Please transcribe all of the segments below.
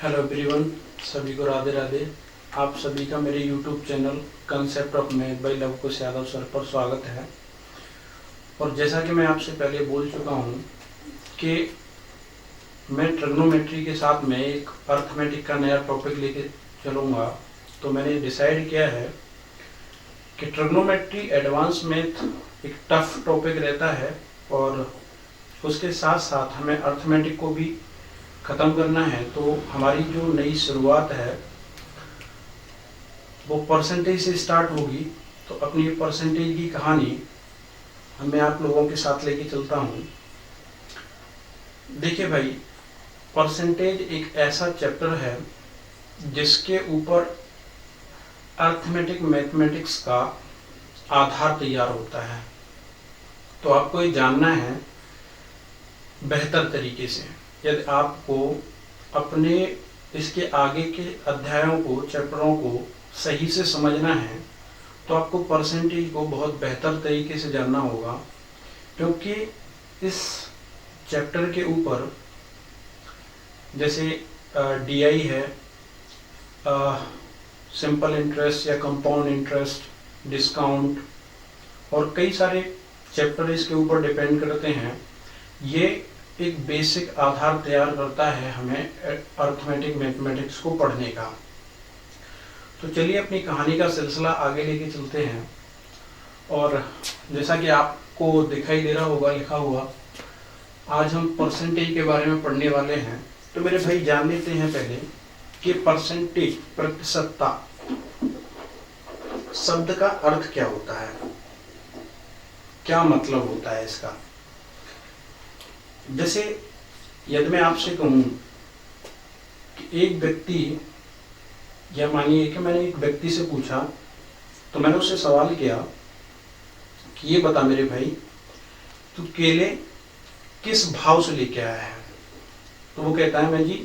Hello everyone, सभी को राधे राधे। आप सभी का मेरे YouTube channel concept of math bye Lavkush Yadav sir पर स्वागत है। और जैसा कि मैं आपसे पहले बोल चुका हूँ कि मैं ट्रिग्नोमेट्री के साथ में एक अर्थमेटिक का नया टॉपिक लेके चलूँगा। तो मैंने डिसाइड किया है कि ट्रिग्नोमेट्री एडवांस मैथ एक टफ टॉपिक रहता है और उसके साथ साथ हमें अर्थमेटिक को भी ख़त्म करना है। तो हमारी जो नई शुरुआत है वो परसेंटेज से स्टार्ट होगी। तो अपनी परसेंटेज की कहानी मैं आप लोगों के साथ लेके चलता हूँ। देखिए भाई, परसेंटेज एक ऐसा चैप्टर है जिसके ऊपर अर्थमेटिक मैथमेटिक्स का आधार तैयार होता है। तो आपको ये जानना है बेहतर तरीके से। यदि आपको अपने इसके आगे के अध्यायों को, चैप्टरों को सही से समझना है तो आपको परसेंटेज को बहुत बेहतर तरीके से जानना होगा, क्योंकि इस चैप्टर के ऊपर जैसे डीआई है, सिंपल इंटरेस्ट या कंपाउंड इंटरेस्ट, डिस्काउंट और कई सारे चैप्टर इसके ऊपर डिपेंड करते हैं। ये एक बेसिक आधार तैयार करता है हमें अर्थमेटिक मैथमेटिक्स को पढ़ने का। तो चलिए अपनी कहानी का सिलसिला आगे लेके चलते हैं। और जैसा कि आपको दिखाई दे रहा होगा लिखा हुआ, आज हम परसेंटेज के बारे में पढ़ने वाले हैं। तो मेरे भाई जान लेते हैं पहले कि परसेंटेज, प्रतिशतता शब्द का अर्थ क्या होता है, क्या मतलब होता है इसका। जैसे यदि मैं आपसे कहूं कि एक व्यक्ति, या मानिए कि मैंने एक व्यक्ति से पूछा, तो मैंने उससे सवाल किया कि ये बता मेरे भाई, तू केले किस भाव से लेके आया है। तो वो कहता है मैं जी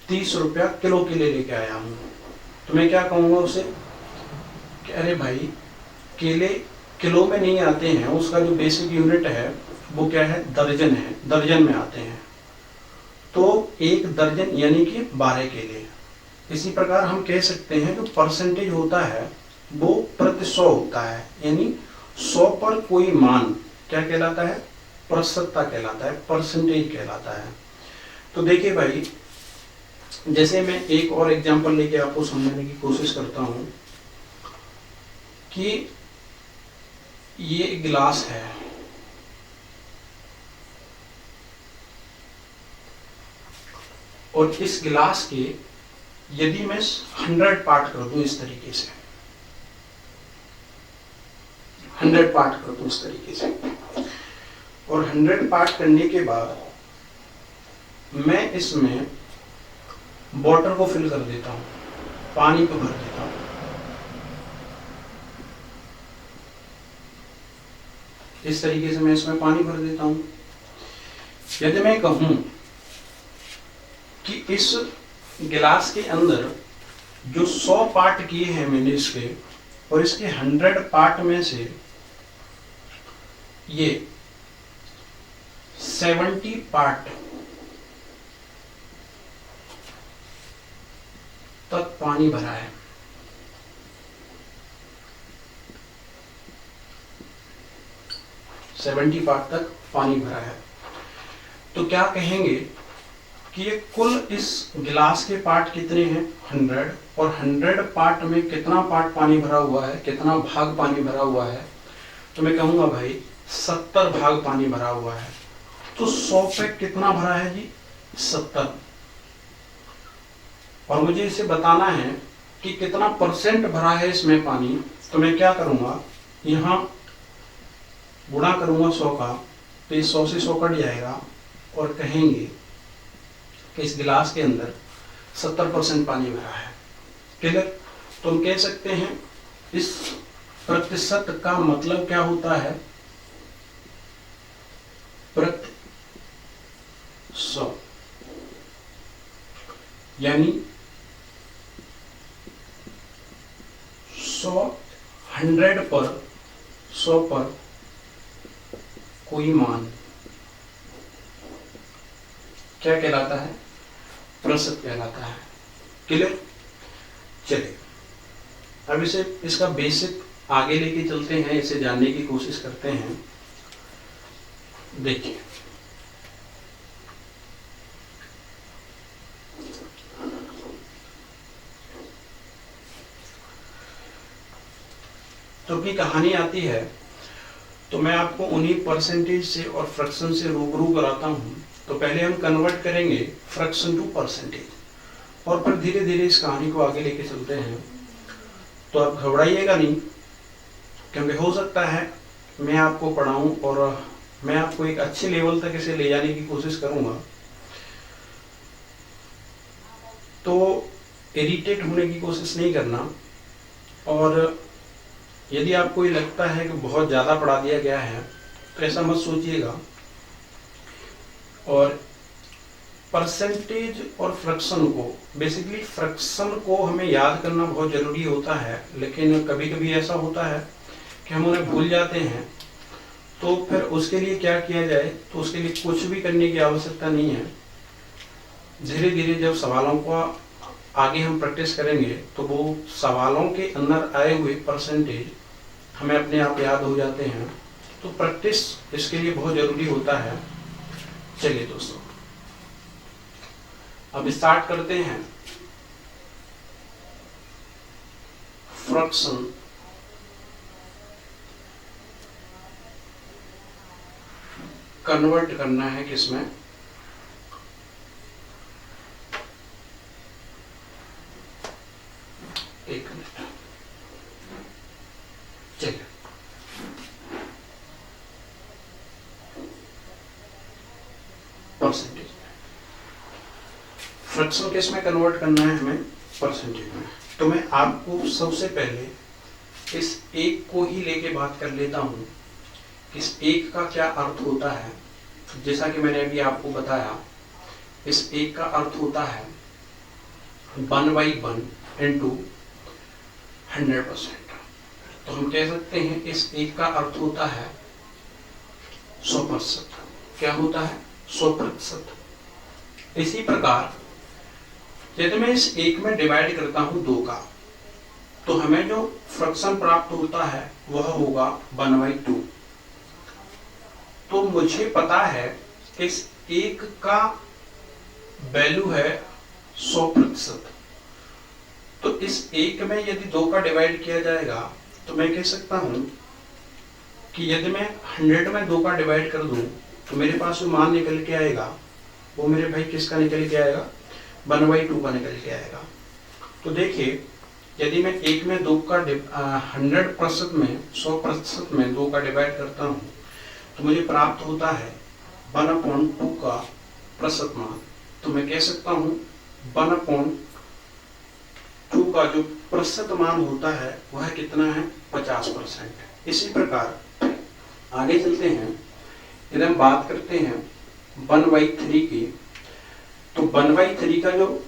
30 रुपया किलो केले लेके आया हूँ। तो मैं क्या कहूँगा उसे कि अरे भाई, केले किलो में नहीं आते हैं, उसका जो बेसिक यूनिट है वो क्या है, दर्जन है, दर्जन में आते हैं। तो एक दर्जन यानी कि 12 केले। इसी प्रकार हम कह सकते हैं जो परसेंटेज होता है वो प्रति 100 होता है, यानी 100 पर कोई मान क्या कहलाता है, प्रतिशतता कहलाता है, परसेंटेज कहलाता है। तो देखिए भाई, जैसे मैं एक और एग्जांपल लेके आपको समझाने की कोशिश करता हूं कि ये गिलास है, और इस गिलास के यदि मैं 100 पार्ट कर दूं इस तरीके से, 100 पार्ट कर दूं इस तरीके से, और 100 पार्ट करने के बाद मैं इसमें वाटर को फिल कर देता हूं, पानी को भर देता हूं। इस तरीके से मैं इसमें पानी भर देता हूं। यदि मैं कहूं कि इस गिलास के अंदर जो 100 पार्ट किए हैं मैंने इसके, और इसके 100 पार्ट में से ये 70 पार्ट तक पानी भरा है, 70 पार्ट तक पानी भरा है, तो क्या कहेंगे कि ये कुल इस गिलास के पार्ट कितने हैं, 100, और 100 पार्ट में कितना पार्ट पानी भरा हुआ है, कितना भाग पानी भरा हुआ है। तो मैं कहूँगा भाई 70 भाग पानी भरा हुआ है। तो 100 पे कितना भरा है जी, 70। और मुझे इसे बताना है कि कितना परसेंट भरा है इसमें पानी। तो मैं क्या करूँगा, यहाँ गुणा करूँगा 100 का, तो इस 100 से 100 कट जाएगा, और कहेंगे कि इस गिलास के अंदर 70% पानी भरा है। क्लियर। तो हम कह सकते हैं इस प्रतिशत का मतलब क्या होता है, प्रति 100, यानी 100 पर 100 पर कोई मान क्या कहलाता है, प्रतिशत कहलाता है। क्लियर? चलिए अब इसका बेसिक आगे लेके चलते हैं, इसे जानने की कोशिश करते हैं। देखिए तो अपनी कहानी आती है तो मैं आपको उन्हीं परसेंटेज से और फ्रैक्शन से रूबरू कराता हूं। तो पहले हम कन्वर्ट करेंगे फ्रैक्शन टू परसेंटेज और फिर धीरे धीरे इस कहानी को आगे लेके चलते हैं। तो आप घबराइएगा नहीं, क्योंकि हो सकता है मैं आपको पढ़ाऊं और मैं आपको एक अच्छे लेवल तक इसे ले जाने की कोशिश करूंगा। तो इरिटेट होने की कोशिश नहीं करना, और यदि आपको ये लगता है कि बहुत ज़्यादा पढ़ा दिया गया है तो ऐसा मत सोचिएगा। और परसेंटेज और फ्रैक्शन को, बेसिकली फ्रैक्शन को हमें याद करना बहुत ज़रूरी होता है, लेकिन कभी कभी ऐसा होता है कि हम उन्हें भूल जाते हैं। तो फिर उसके लिए क्या किया जाए? तो उसके लिए कुछ भी करने की आवश्यकता नहीं है। धीरे धीरे जब सवालों को आगे हम प्रैक्टिस करेंगे तो वो सवालों के अंदर आए हुए परसेंटेज हमें अपने आप याद हो जाते हैं। तो प्रैक्टिस इसके लिए बहुत जरूरी होता है। चलिए दोस्तों अब स्टार्ट करते हैं। फ्रैक्शन कन्वर्ट करना है किसमें? एक मिनट, चलिए परसेंटेज में। फ्रैक्शन किस में कन्वर्ट करना है हमें? परसेंटेज में। तो मैं आपको सबसे पहले इस एक को ही लेके बात कर लेता हूं। इस एक का क्या अर्थ होता है? जैसा कि मैंने अभी आपको बताया, इस एक का अर्थ होता है 1/1 इंटू 100%। तो हम कह सकते हैं इस एक का अर्थ होता है 100%। क्या होता है? 100%। इसी प्रकार यदि मैं इस एक में डिवाइड करता हूं 2 का, तो हमें जो फ्रैक्शन प्राप्त होता है वह होगा 1/2। तो मुझे पता है इस एक का वैल्यू है 100%। तो इस एक में यदि 2 का डिवाइड किया जाएगा तो मैं कह सकता हूं कि यदि मैं 100 में 2 का डिवाइड कर दूं तो मेरे पास जो मान निकल के आएगा वो मेरे भाई किसका निकल के आएगा? 1/2 का निकल के आएगा। तो देखिए यदि मैं एक में 2 का 100% में 100% में 2 का डिवाइड करता हूं तो मुझे प्राप्त होता है 1/2 का प्रतिशत मान। तो मैं कह सकता हूं 1/2 का जो प्रतिशत मान होता है वह कितना है? 50%। इसी प्रकार आगे चलते हैं। यदि हम बात करते हैं 1/3 की, तो 1/3 का जो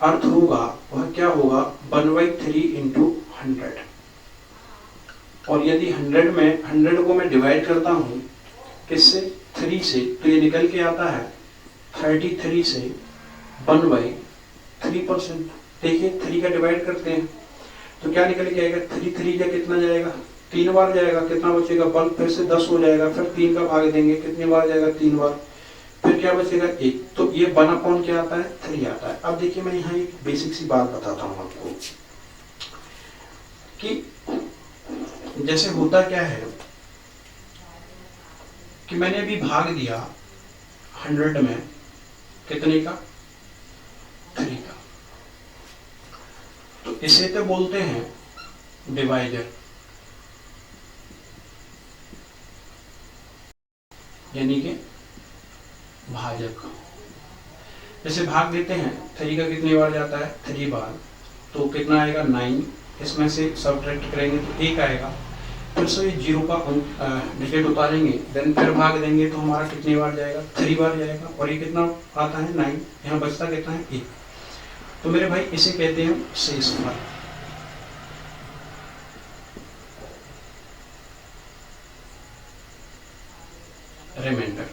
अर्थ होगा वह क्या होगा? 1/3 इंटू 100। और यदि 100 को मैं डिवाइड करता हूं किससे? 3 से, तो ये निकल के आता है 33 से 1/3%। देखिए 3 का डिवाइड करते हैं तो क्या निकल के आएगा? 3 का कितना जाएगा? 3 बार जाएगा। कितना बचेगा? 1 फिर से 10 हो जाएगा। फिर 3 का भाग देंगे, कितनी बार जाएगा? 3 बार। फिर क्या बचेगा? 1। तो ये 1/, क्या आता है? 3 आता है। अब देखिए मैं यहाँ एक बेसिक सी बात बताता हूँ आपको कि जैसे होता क्या है कि मैंने अभी भाग दिया 100 में कितने का? 3 का। तो इसे तो बोलते हैं डिवाइडर, यानी कि भाजक। जैसे भाग देते हैं 3 का कितनी बार जाता है? 3 बार। तो कितना आएगा? 9। इसमें से सब्ट्रैक्ट करेंगे तो 1 आएगा। फिर से 0 का डिजिट उतारेंगे, देन फिर भाग देंगे तो हमारा कितनी बार जाएगा? 3 बार जाएगा। और ये कितना आता है? 9। यहाँ बचता कितना है? 1। तो मेरे भाई इसे कहते हैं शेषफल। रिमाइंडर।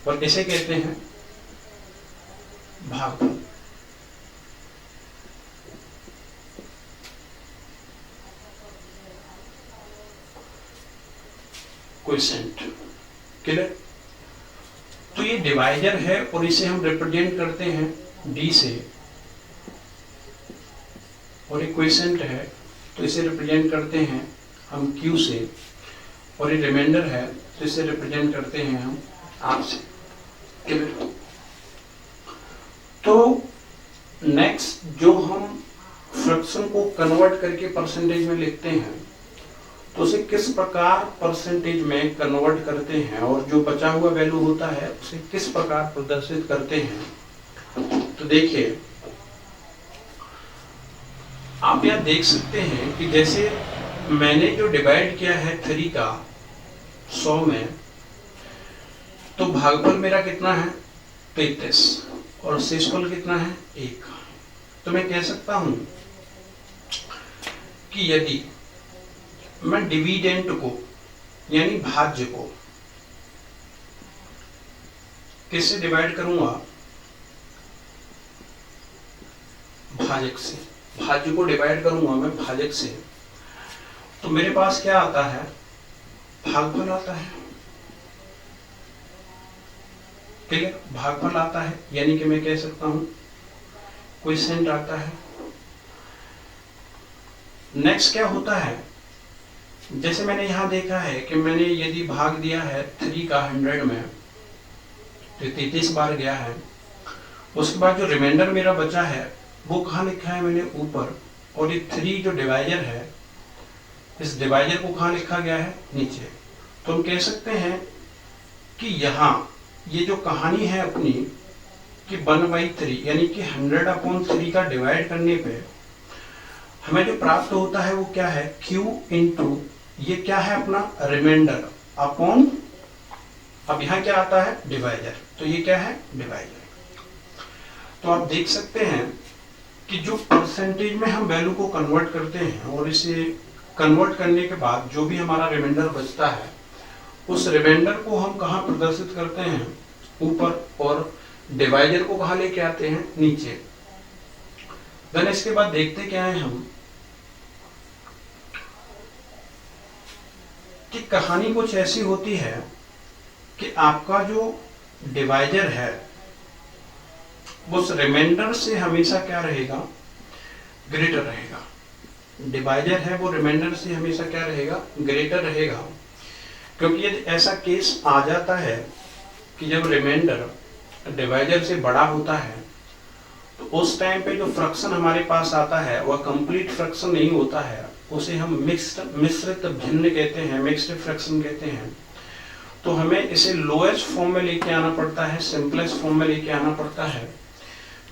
और इसे कहते हैं भागफल। क्वोशिएंट। क्लियर? तो ये डिवाइजर है और इसे हम रिप्रेजेंट करते हैं डी से, और ये क्वोशिएंट है तो इसे रिप्रेजेंट करते हैं हम क्यू से, और ये रिमाइंडर है तो इसे रिप्रेजेंट करते हैं हम आर से। क्लियर? तो नेक्स्ट जो हम फ्रैक्शन को कन्वर्ट करके परसेंटेज में लिखते हैं तो उसे किस प्रकार परसेंटेज में कन्वर्ट करते हैं, और जो बचा हुआ वैल्यू होता है उसे किस प्रकार प्रदर्शित करते हैं। तो देखिए, आप यह देख सकते हैं कि जैसे मैंने जो डिवाइड किया है 3 का 100 में, तो भागफल मेरा कितना है 33 और शेषफल कितना है 1। तो मैं कह सकता हूं कि यदि मैं डिविडेंट को यानी भाज्य को किससे डिवाइड करूंगा, भाजक से। भाज्य को डिवाइड करूंगा मैं भाजक से, तो मेरे पास क्या आता है, भागफल आता है। ठीक है, भागफल आता है, यानी कि मैं कह सकता हूं क्वोशिएंट आता है। नेक्स्ट क्या होता है, जैसे मैंने यहां देखा है कि मैंने यदि भाग दिया है 3 का 100 में तो 33 बार गया है। उसके बाद जो रिमाइंडर मेरा बचा है वो कहाँ लिखा है मैंने, ऊपर, और ये 3 जो डिवाइजर है इस डिवाइजर को कहाँ लिखा गया है, नीचे। तो हम कह सकते हैं कि यहाँ ये जो कहानी है अपनी कि 1/3 यानी कि 100/3 का डिवाइड करने पे हमें जो प्राप्त होता है वो क्या है, Q इंटू ये क्या है अपना रिमाइंडर अपॉन, अब यहाँ क्या आता है डिवाइजर, तो ये क्या है डिवाइजर। तो आप देख सकते हैं कि जो परसेंटेज में हम वैल्यू को कन्वर्ट करते हैं और इसे कन्वर्ट करने के बाद जो भी हमारा रिमाइंडर बचता है उस रिमाइंडर को हम कहाँ प्रदर्शित करते हैं, ऊपर, और डिवाइजर को कहाँ लेके आते हैं, नीचे। देन इसके बाद देखते क्या है हम कि कहानी कुछ ऐसी होती है कि आपका जो डिवाइजर है वो उस रिमाइंडर से हमेशा क्या रहेगा, ग्रेटर रहेगा। डिवाइजर है वो रिमाइंडर से हमेशा क्या रहेगा, ग्रेटर रहेगा। क्योंकि यदि ऐसा केस आ जाता है कि जब रिमाइंडर डिवाइजर से बड़ा होता है तो उस टाइम पे जो फ्रैक्शन हमारे पास आता है वह कंप्लीट फ्रैक्शन नहीं होता है, उसे हम मिश्रित भिन्न कहते हैं, मिक्स्ड फ्रैक्शन कहते हैं। तो हमें इसे लोएस्ट फॉर्म में लेके आना पड़ता है, सिंपलेस्ट फॉर्म में लेके आना पड़ता है।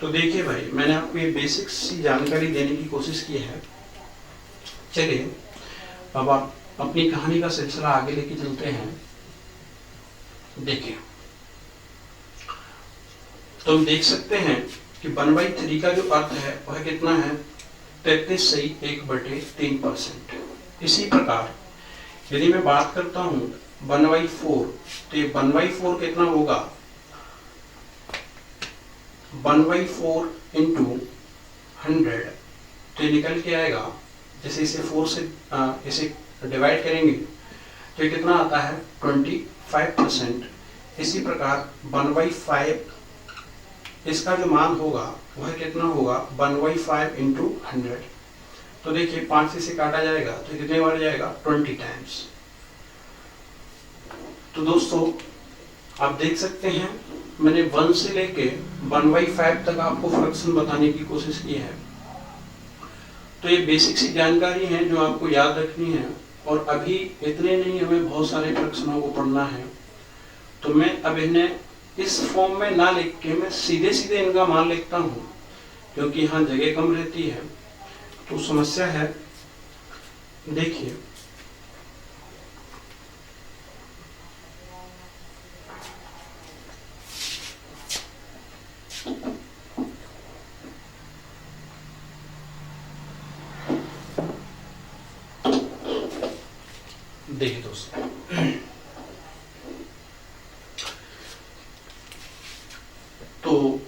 तो देखिए भाई, मैंने आपको ये बेसिक सी जानकारी देने की कोशिश की है। चलिए अब आप अपनी कहानी का सिलसिला आगे लेके चलते हैं। देखिए, तो हम देख सकते हैं कि 1/3 का जो अर्थ है वह कितना है, 33 सही 1/3%। इसी प्रकार यदि मैं बात करता हूं 1/4, तो ये 1/4 कितना होगा, 1/4 इंटू 100, तो ये निकल के आएगा, जैसे इसे 4 से इसे डिवाइड करेंगे तो ये कितना आता है 25%। इसी प्रकार 1/5 इसका जो मान होगा वह कितना होगा, 1/5 इंटू 100। तो देखिए 5 से काटा जाएगा तो कितने बार जाएगा, 20 टाइम्स। तो दोस्तों आप देख सकते हैं मैंने 1 से लेके 1/5 तक आपको फ्रैक्शन बताने की कोशिश की है। तो ये बेसिक सी जानकारी है जो आपको याद रखनी है, और अभी इतने नहीं, हमें बहुत सारे फ्रैक्शनों को पढ़ना है। तो मैं अब इन्हें इस फॉर्म में ना लिख के मैं सीधे सीधे इनका मान लिखता हूँ, क्योंकि यहाँ जगह कम रहती है तो समस्या है। देखिए देखिए दोस्तों, तो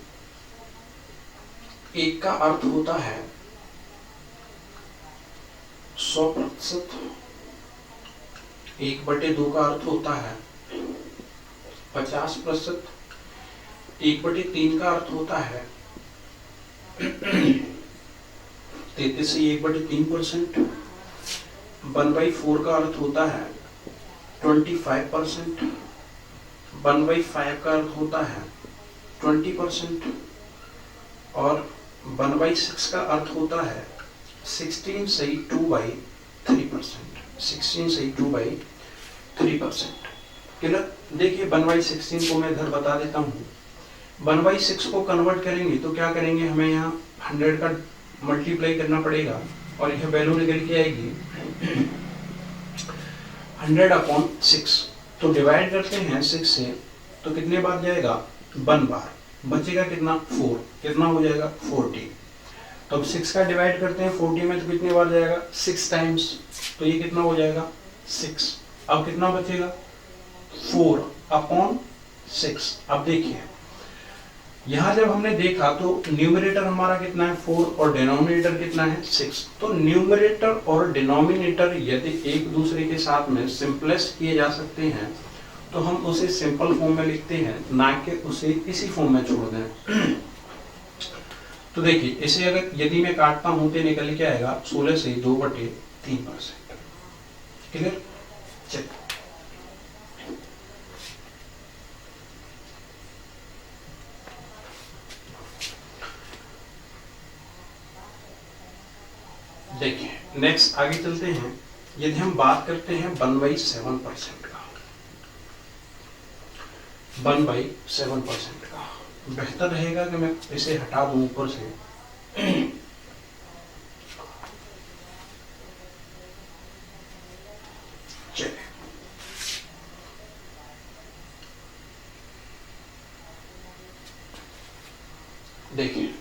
एक का अर्थ होता है 100%, 1/2 का अर्थ होता है 50%, 1/3 का अर्थ होता है 33 से 1/3%, 1/4 का अर्थ होता है 25%, 1/5 का अर्थ होता है 20% और 1/6 का अर्थ होता है 16 से 2/3%, 16 से 2/3%। क्लियर? देखिए 1/16 को मैं इधर बता देता हूँ। 1/6 को कन्वर्ट करेंगे तो क्या करेंगे, हमें यहाँ 100 का मल्टीप्लाई करना पड़ेगा और यह वैल्यू निकल के आएगी 100/6। तो डिवाइड करते हैं 6 से तो कितने बार जाएगा, 1 बार, बचेगा कितना, 4, कितना हो जाएगा 40। तो अब 6 का डिवाइड करते हैं 40 में तो कितने बार जाएगा, 6 टाइम्स, तो ये कितना हो जाएगा 6। अब कितना बचेगा 4/6। अब देखिए यहाँ जब हमने देखा तो न्यूमरेटर हमारा कितना है 4 और डिनोमिनेटर कितना है 6। तो न्यूमरेटर और डिनोमिनेटर यदि एक दूसरे के साथ में सिंपलेस्ट किए जा सकते हैं तो हम उसे सिंपल फॉर्म में लिखते हैं, ना कि उसे इसी फॉर्म में छोड़ दें। तो देखिए इसे अगर यदि मैं काटता हूं तो निकल के आएगा 16 से 2/3%। क्लियर? चलिए देखिए नेक्स्ट आगे चलते हैं। यदि हम बात करते हैं 1/7% का, 1/7% का, बेहतर रहेगा कि मैं इसे हटा दूं ऊपर से। चलिए देखिए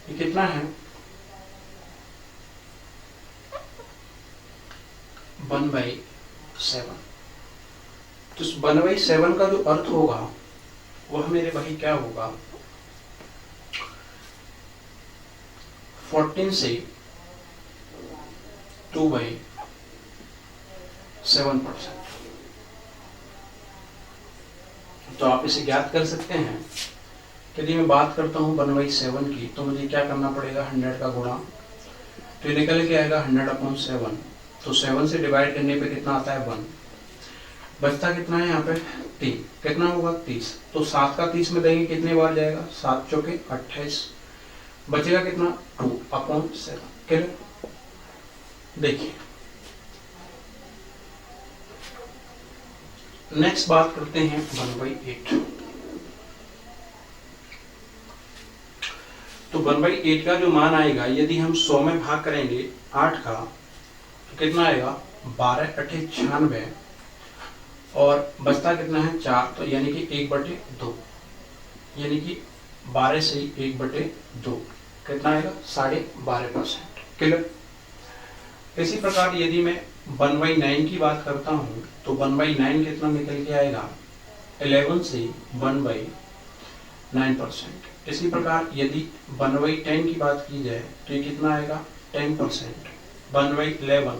ये कितना है, 1/7। तो इस 1/7 का जो अर्थ होगा वह मेरे भाई क्या होगा, 14 से 2/7%। तो आप इसे ज्ञात कर सकते हैं। यदि मैं बात करता हूँ 1/7 की तो मुझे क्या करना पड़ेगा, 100 का गुणा, तो ये निकल के आएगा 100/7। तो 7 से डिवाइड करने पे कितना आता है 1, बचता कितना है यहाँ पे 3, कितना होगा 30। तो 7 का 30 में देंगे कितने बार जाएगा, 7 चौके 28, बचेगा कितना 2/7। क्लियर? देखिए नेक्स्ट बात करते हैं 1/8। तो 1/8 का जो मान आएगा यदि हम 100 में भाग करेंगे 8 का तो कितना आएगा 12×8 = 96 और बचता कितना है 4, तो यानी कि 1/2, यानी कि 12 से 1/2 कितना आएगा 12.5%। क्लियर? इसी प्रकार यदि मैं 1/9 की बात करता हूँ तो 1/9 कितना निकल के आएगा 11 से 1/9%। इसी प्रकार यदि 1/10 की बात की जाए तो ये कितना आएगा 10%। 1/11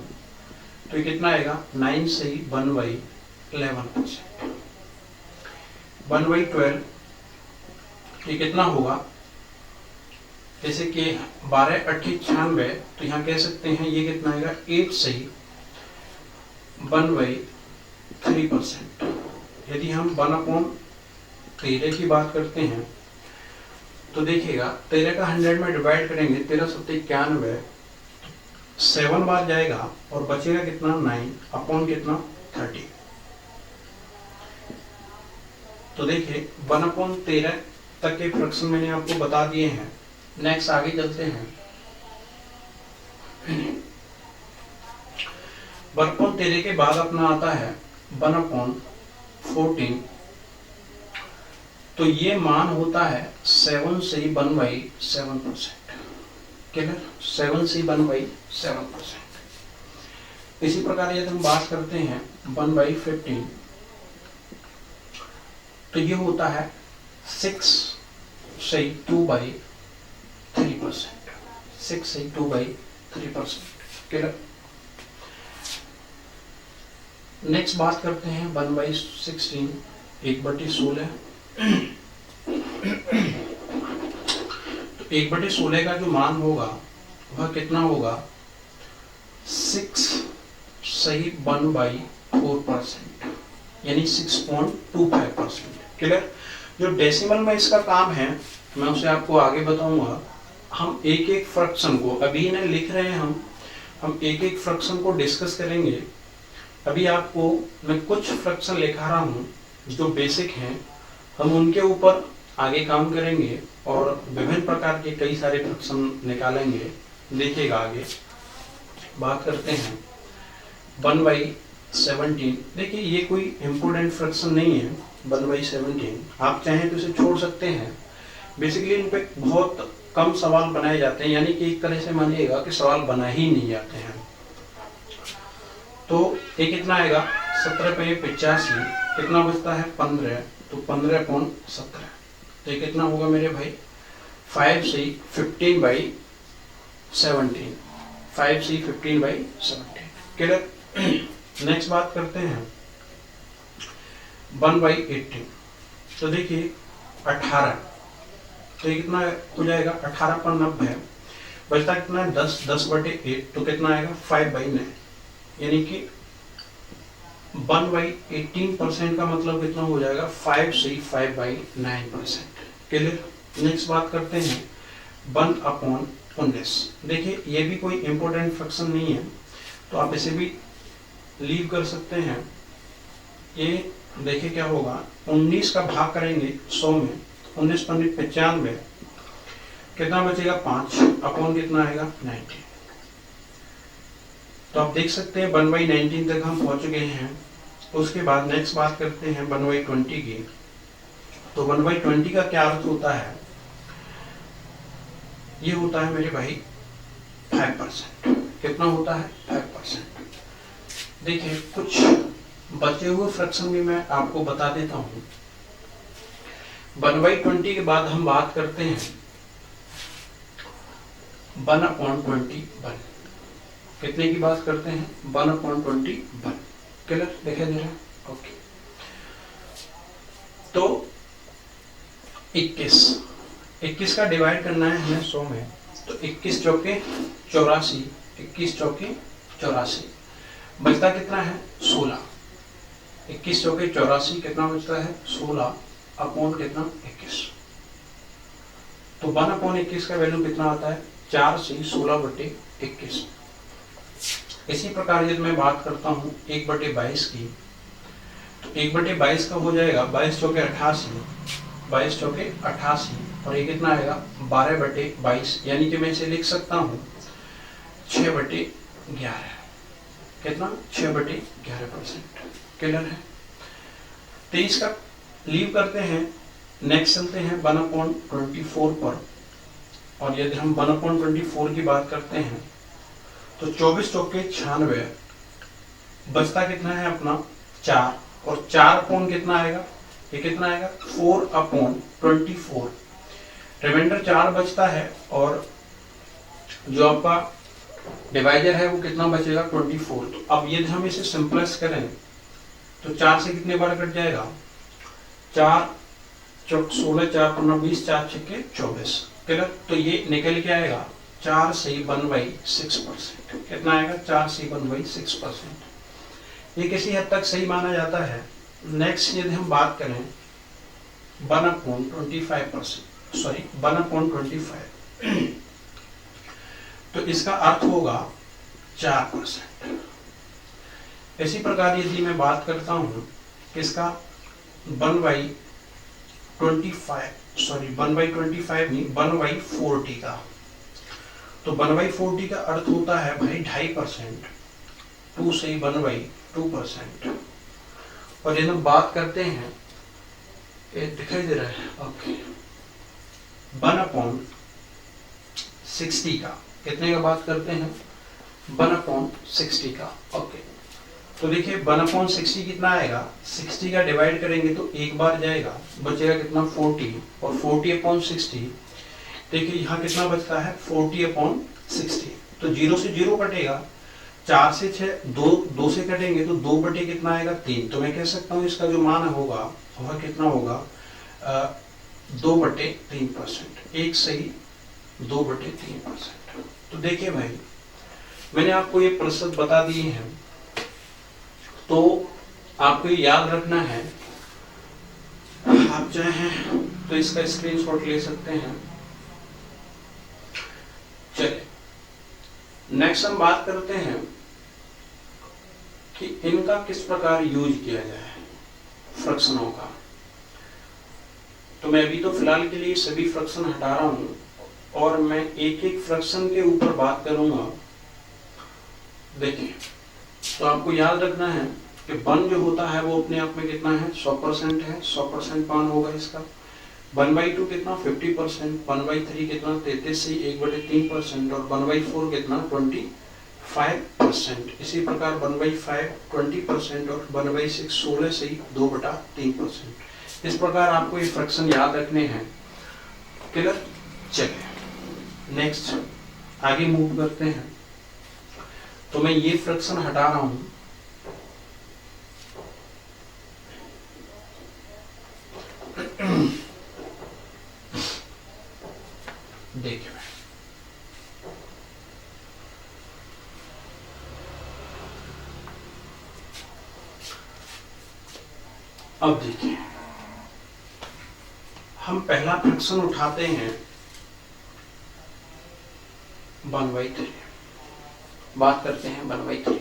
तो ये कितना आएगा 9 से 1/11%। 1/12 ये कितना होगा, जैसे कि 12×8 = 96, तो यहाँ कह सकते हैं ये कितना आएगा 8 से 1/3%। यदि हम 1/13 की बात करते हैं तो देखिएगा 13 का 100 में डिवाइड करेंगे 13×7 = 7 बार जाएगा और बचेगा कितना 9 कितना 30। तो देखिए 1/13 तक के फ्रैक्शन मैंने आपको बता दिए हैं। नेक्स्ट आगे चलते हैं। 1/13 के बाद अपना आता है 1/14। तो ये मान होता है 7 से 1/7%। क्लियर? 7 से 1/7%। इसी प्रकार यदि हम बात करते हैं 1/15 तो ये होता है 6 से 3%, 6 से 2/3%। क्लियर। नेक्स्ट बात करते हैं 1/16, 1/16। तो 1/16 का जो मान होगा वह कितना होगा, 6 सही 1/4%, यानी 6.25%। क्लियर। जो डेसिमल में इसका काम है मैं उसे आपको आगे बताऊंगा। हम एक एक फ्रैक्शन को अभी इन्हें लिख रहे हैं, हम एक एक फ्रैक्शन को डिस्कस करेंगे। अभी आपको मैं कुछ फ्रैक्शन लिखा रहा हूँ जो बेसिक हैं, हम उनके ऊपर आगे काम करेंगे और विभिन्न प्रकार के कई सारे फ्रैक्शन निकालेंगे। देखिएगा आगे बात करते हैं 1/17। देखिए ये कोई इम्पोर्टेंट फ्रैक्शन नहीं है 1/17, आप चाहें तो इसे छोड़ सकते हैं। बेसिकली इन पे बहुत कम सवाल बनाए जाते हैं, यानी कि एक तरह से मानिएगा कि सवाल बना ही नहीं जाते हैं। तो ये कितना आएगा, 17/85, कितना बचता है 15, तो 15/17। तो ये कितना होगा मेरे भाई, 5 से 15/17, 5 से 15/17। क्लियर। नेक्स्ट बात करते हैं 1/18। तो देखिए 18, तो ये कितना हो जाएगा, 18/90, बचता कितना है 10, 10/8, तो कितना आएगा 5/9, यानी कि 1/18% का मतलब कितना हो जाएगा, 5 से 5/9%। क्लियर। नेक्स्ट बात करते हैं 1/19। देखिए ये भी कोई इंपॉर्टेंट फ्रैक्शन नहीं है, तो आप इसे भी लीव कर सकते हैं। ये देखिए क्या होगा, 19 का भाग करेंगे 100 में, 19×95, कितना बचेगा 5, अपॉन कितना आएगा 90। तो आप देख सकते हैं 1/19 तक हम पहुंच गए हैं। उसके बाद नेक्स्ट बात करते हैं 1/20 की। तो 1/20 का क्या अर्थ होता है, ये होता है मेरे भाई 5%। कितना होता है 5%। देखिए कुछ बचे हुए फ्रैक्शन भी मैं आपको बता देता हूं। 1/20 के बाद हम बात करते हैं 1/21। कितने की बात करते हैं, 1/21। क्लियर, दिखाई दे रहा है। ओके। तो 21 का डिवाइड करना है हमें 100 में, तो 21 चौके 84, 21 चौके 84, बचता कितना है 16। 21 चौके 84, कितना बचता है 16, अपॉन कितना 21। तो 1/21 का वैल्यू कितना आता है, 4 से 16/21। इसी प्रकार यदि मैं बात करता हूँ 1/22 की, तो 1/22 का हो जाएगा 22 चौके 88, 22 चौके 88, और ये कितना आएगा 12/22, यानी कि मैं इसे लिख सकता हूँ 6/11। कितना 6/11%। क्लियर है। 23 का लीव करते हैं। नेक्स्ट चलते हैं 1/24 पर, और यदि हम 1/24 की बात करते हैं तो 24 चौके 96, बचता कितना है अपना 4, और 4 अपॉन कितना आएगा, ये कितना आएगा 4/24। रिमाइंडर 4 बचता है, और जो आपका डिवाइजर है वो कितना बचेगा 24। तो अब यदि हम इसे सिंपलेस करें तो 4 से कितने बार कट जाएगा, 4 चौक 16, 4 20, 4 छक्के 24। क्लियर। तो ये निकल के आएगा 4 से 1/6%। कितना आएगा 4 से 1/6%। ये किसी हद तक सही माना जाता है। नेक्स्ट यदि हम बात करें 1/25%, सॉरी 1/25, तो इसका अर्थ होगा 4%। इसी प्रकार यदि मैं बात करता हूं इसका 1/25, सॉरी 1/25 नहीं 1/40 का, तो 1/40 का अर्थ होता है भाई 2.5%, 2 से 1/2%। और यदि हम बात करते हैं, ये दिखाई दे रहा है, ओके, 1/60 का, कितने का बात करते हैं 1/60 का। ओके, तो देखिए 1/60 कितना आएगा, 60 का डिवाइड करेंगे तो एक बार जाएगा, बचेगा कितना 40, और 40/60 देखिए यहाँ कितना बचता है 40/60, तो 0 से 0 कटेगा, 4 से 6 2 से कटेंगे तो 2 बटे कितना आएगा 3। तो मैं कह सकता हूँ इसका जो मान होगा वह कितना होगा 2/3%। एक सही 2/3%। तो देखिए भाई मैंने आपको ये प्रतिशत बता दिए हैं, तो आपको ये याद रखना है। आप चाहें तो इसका स्क्रीनशॉट ले सकते हैं। चलिए नेक्स्ट हम बात करते हैं कि इनका किस प्रकार यूज किया जाए, फ्रैक्शनों का। तो मैं अभी तो फिलहाल के लिए सभी फ्रैक्शन हटा रहा हूं और मैं एक एक फ्रैक्शन के ऊपर बात करूंगा। देखिए तो आपको याद रखना है कि 1 जो होता है वो अपने आप में कितना है 100% है, 100% मान होगा इसका। 1/2 कितना 50%, 1/3 कितना 33 से 1/3% और 1/4 कितना 25%। इसी प्रकार 1/5 20% और 1/6 16 से 2/3%। इस प्रकार आपको ये फ्रैक्शन याद रखने हैं। क्लियर? चलिए नेक्स्ट आगे मूव करते हैं। तो मैं ये फ्रैक्शन हटा रहा हूं। देखिए अब देखिए हम पहला फ्रैक्शन उठाते हैं 1/3। बात करते हैं 1/3।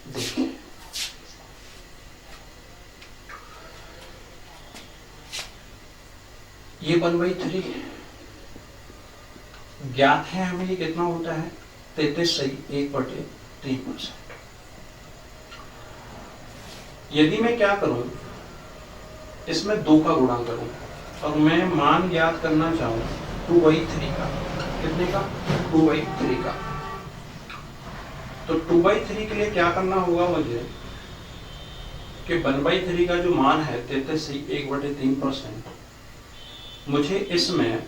देखिए ये 1/3 ज्ञात है हमें, ये कितना होता है 33 सही 1/3%। यदि मैं क्या करूं इसमें 2 का गुणा करूं और मैं मान ज्ञात करना चाहूं 2/3 का, कितने का 2/3 का, तो 2/3 के लिए क्या करना होगा मुझे कि 1/3 का जो मान है 33 से 1/3%, मुझे इसमें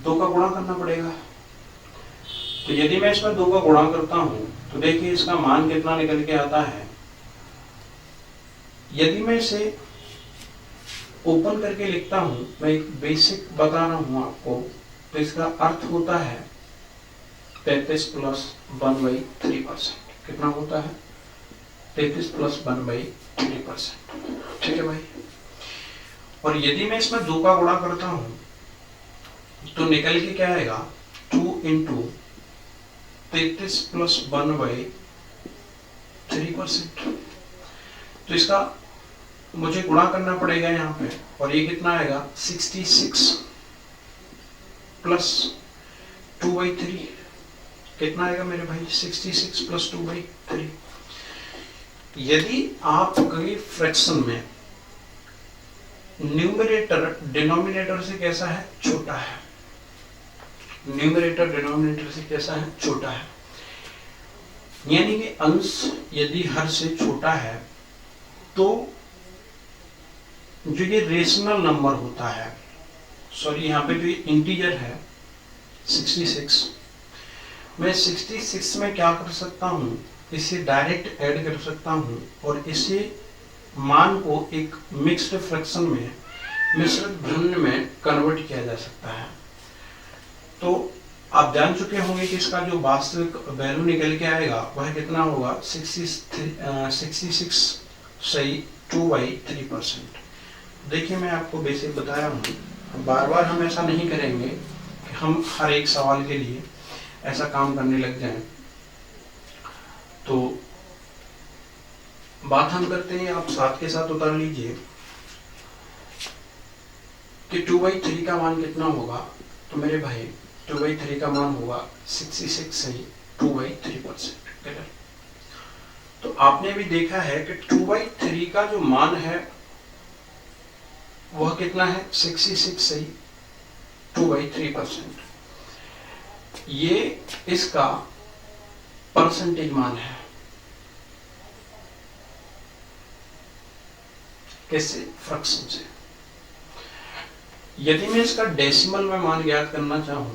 2 का गुणा करना पड़ेगा। तो यदि मैं इसमें 2 का गुणा करता हूं तो देखिए इसका मान कितना निकल के आता है। यदि मैं इसे ओपन करके लिखता हूं, मैं एक बेसिक बता रहा हूं आपको, तो इसका अर्थ होता है 33 + 1/3%। कितना होता है 33 + 1/3%। ठीक है भाई। और यदि मैं इसमें 2 का गुणा करता हूं तो निकल के क्या आएगा 2 × 33 + 1/3%। तो इसका मुझे गुणा करना पड़ेगा यहाँ पे, और ये कितना आएगा 66 + 2/3। कितना आएगा मेरे भाई 66 + 2/3। यदि आपके फ्रैक्शन में न्यूमरेटर डिनोमिनेटर से कैसा है छोटा है, न्यूमरेटर डिनोमिनेटर से कैसा है छोटा है, यानी कि अंश यदि हर से छोटा है तो जो ये रेशनल नंबर होता है, सॉरी यहाँ पे जो इंटीजर है 66, मैं 66 में क्या कर सकता हूँ इसे डायरेक्ट ऐड कर सकता हूँ और इसे मान को एक मिक्स्ड फ्रैक्शन में, मिश्रित भिन्न में कन्वर्ट किया जा सकता है। तो आप जान चुके होंगे कि इसका जो वास्तविक वैल्यू निकल के आएगा वह कितना होगा 66 सही 2/3%। देखिए मैं आपको बेसिक बताया हूँ, बार बार हम ऐसा नहीं करेंगे कि हम हर एक सवाल के लिए ऐसा काम करने लग जाएं। तो बात हम करते हैं, आप साथ के साथ उतार लीजिए कि 2/3 का मान कितना होगा। तो मेरे भाई 2/3 का मान होगा 66 सही 2/3%। तो आपने भी देखा है कि 2/3 का जो मान है वह कितना है 66 सही 2/3%। ये इसका परसेंटेज मान है। कैसे? फ्रैक्शन से। यदि मैं इसका डेसिमल में मान ज्ञात करना चाहूं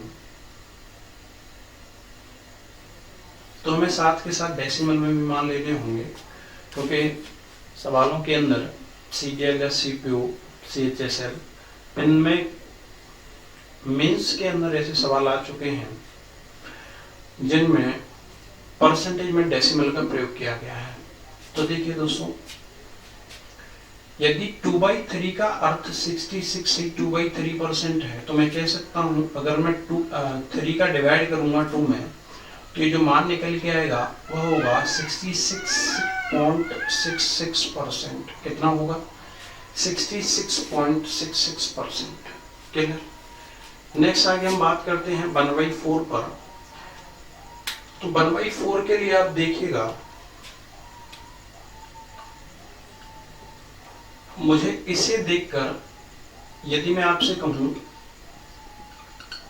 तो हमें साथ के साथ डेसिमल में भी मान लेने होंगे, क्योंकि सवालों के अंदर CGLS, CPO, CHSL इनमें मेंस के अंदर ऐसे सवाल आ चुके हैं जिनमें परसेंटेज में डेसिमल का प्रयोग किया गया है। तो देखिए दोस्तों, यदि 2/3 का अर्थ 66 से 2/3% है तो मैं कह सकता हूं अगर मैं 3 का डिवाइड करूंगा 2 में तो ये जो मान निकल के आएगा वह होगा 66.66%। कितना होगा? 66.66%। क्लियर? नेक्स्ट आगे हम बात करते हैं 1/4 पर। तो 1/4 के लिए आप देखिएगा, मुझे इसे देखकर यदि मैं आपसे कहूं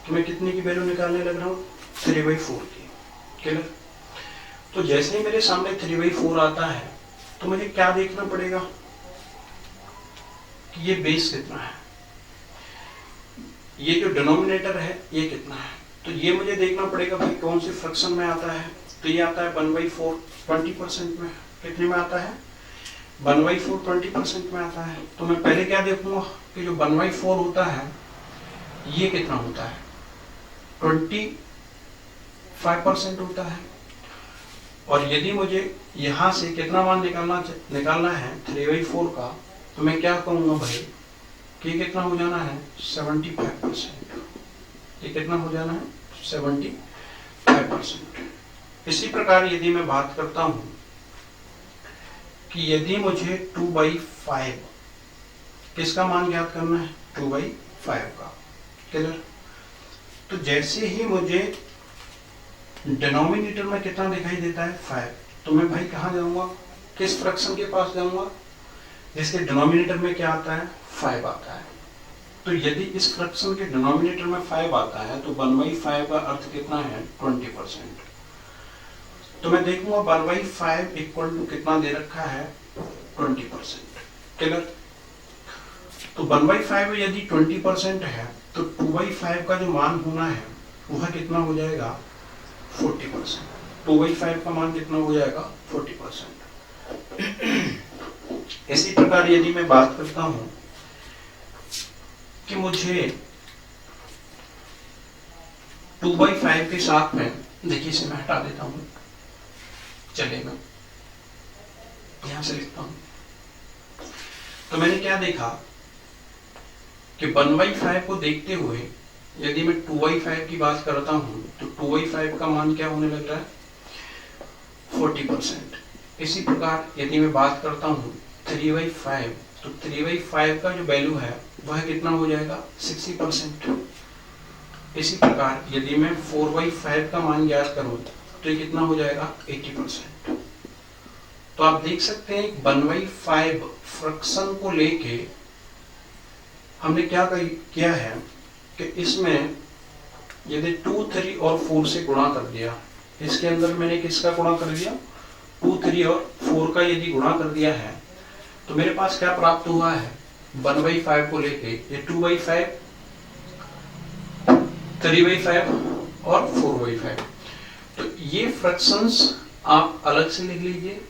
कि मैं कितने की वैल्यू निकालने लग रहा हूं? 3/4 की। क्लियर? तो जैसे ही मेरे सामने 3/4 आता है तो मुझे क्या देखना पड़ेगा कि ये बेस कितना है, ये जो डिनोमिनेटर है ये कितना है। तो ये मुझे देखना पड़ेगा भाई कौन सी फ्रैक्शन में आता है। तो ये आता है 1/4 20% में। कितने में आता है? 1/4 20% में आता है। तो मैं पहले क्या देखूंगा कि जो 1/4 होता है ये कितना होता है? 25% होता है। और यदि मुझे यहां से कितना मान निकालना है 3/4 का, तो मैं क्या कहूंगा भाई कि कितना हो जाना है? 75%। ये कितना हो जाना है? 75%। इसी प्रकार यदि मैं बात करता हूं कि यदि मुझे 2/5 किसका मान ज्ञात करना है? 2/5 का। क्लियर? तो जैसे ही मुझे डिनोमिनेटर में कितना दिखाई देता है? 5, तो मैं भाई कहाँ जाऊंगा? किस फ्रैक्शन के पास जाऊंगा जिसके डिनोमिनेटर में क्या आता है? 5 आता है। तो यदि इस फ्रैक्शन के डिनोमिनेटर में 5 आता है तो 1/5 का अर्थ कितना है? 20%। तो मैं देखूंगा 1/5 इक्वल टू कितना दे रखा है? 20%। क्लियर? तो 1/5 यदि 20% है तो 2/5 का जो मान होना है वह कितना हो जाएगा? 40%। 2/5 का मान कितना हो जाएगा? 40%। इसी प्रकार यदि मैं बात करता हूं कि मुझे 2/5 के साथ में, देखिए इसे मैं हटा देता हूं, चलेगा, यहां से लिखता हूं। तो मैंने क्या देखा कि 1/5 को देखते हुए यदि मैं 2/5 की बात करता हूं तो 2/5 का मान क्या होने लग रहा है? 40%। इसी प्रकार यदि मैं बात करता हूं 3/5 तो 3/5 का जो वैल्यू है वह कितना हो जाएगा? 60%। इसी प्रकार यदि मैं 4/5 का मान ज्ञात करूं तो ये कितना हो जाएगा? 80%। तो आप देख सकते हैं 1/5 फ्रैक्शन को लेके हमने क्या किया है कि इसमें यदि 2, 3 और 4 से गुणा कर दिया, इसके अंदर मैंने किसका गुणा कर दिया? 2, 3 और 4 का यदि गुणा कर दिया है तो मेरे पास क्या प्राप्त हुआ है? 1/5 को लेके ये 2/5, 3/5 और 4/5। तो ये फ्रैक्शंस आप अलग से लिख लीजिए,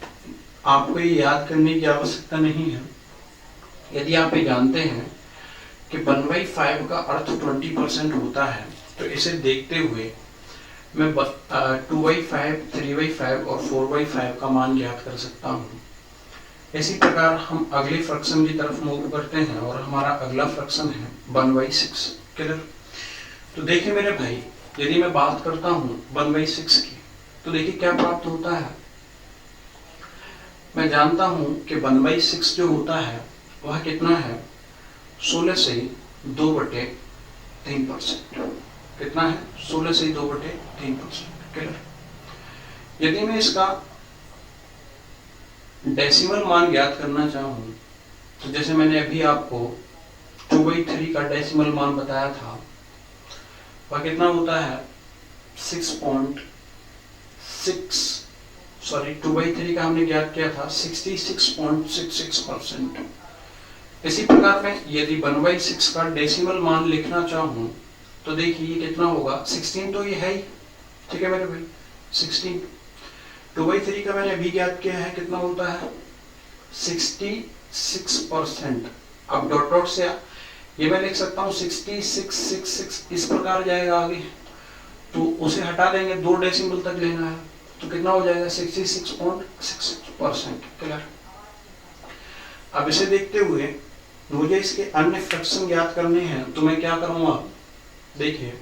आपको ये याद करने की आवश्यकता नहीं है। यदि आप ये जानते हैं कि 1/5 का अर्थ 20% होता है तो इसे देखते हुए मैं 2/5, 3/5 और 4/5 का मान ज्ञात कर सकता हूँ। इसी प्रकार हम अगले फ्रैक्शन की तरफ मूव करते हैं और हमारा अगला फ्रैक्शन है 1/6। क्लियर? तो देखिए मेरे भाई, यदि मैं बात करता हूँ 1/6 की तो देखिए क्या प्राप्त होता है। मैं जानता हूँ कि 1/6 जो होता है वह कितना है? 16 से 2/3%। कितना है? 16 से 2/3%। क्लियर? यदि मैं इसका डेसिमल मान ज्ञात करना चाहूं तो जैसे मैंने अभी आपको 2/3 का डेसिमल मान बताया था वह कितना होता है? 2/3 का हमने ज्ञात किया था 66.66%। इसी प्रकार में यदि 1/6 का डेसिमल मान लिखना चाहूँ तो देखिए ये कितना होगा, 16 तो ये है ही, ठीक है मेरे भाई, 16। 2/3 का मैंने अभी ज्ञात किया है, कितना होता है 66%। अब डॉट डॉट से ये मैं लिख सकता हूँ 6666, इस प्रकार जाएगा आगे, तो उसे हटा देंगे, 2 डेसिमल तक लेना है, तो कितना हो जाएगा 66.66%। क्लियर। अब इसे देखते हुए मुझे इसके अन्य फ्रैक्शन ज्ञात करने हैं, तो मैं क्या करूंगा, देखिए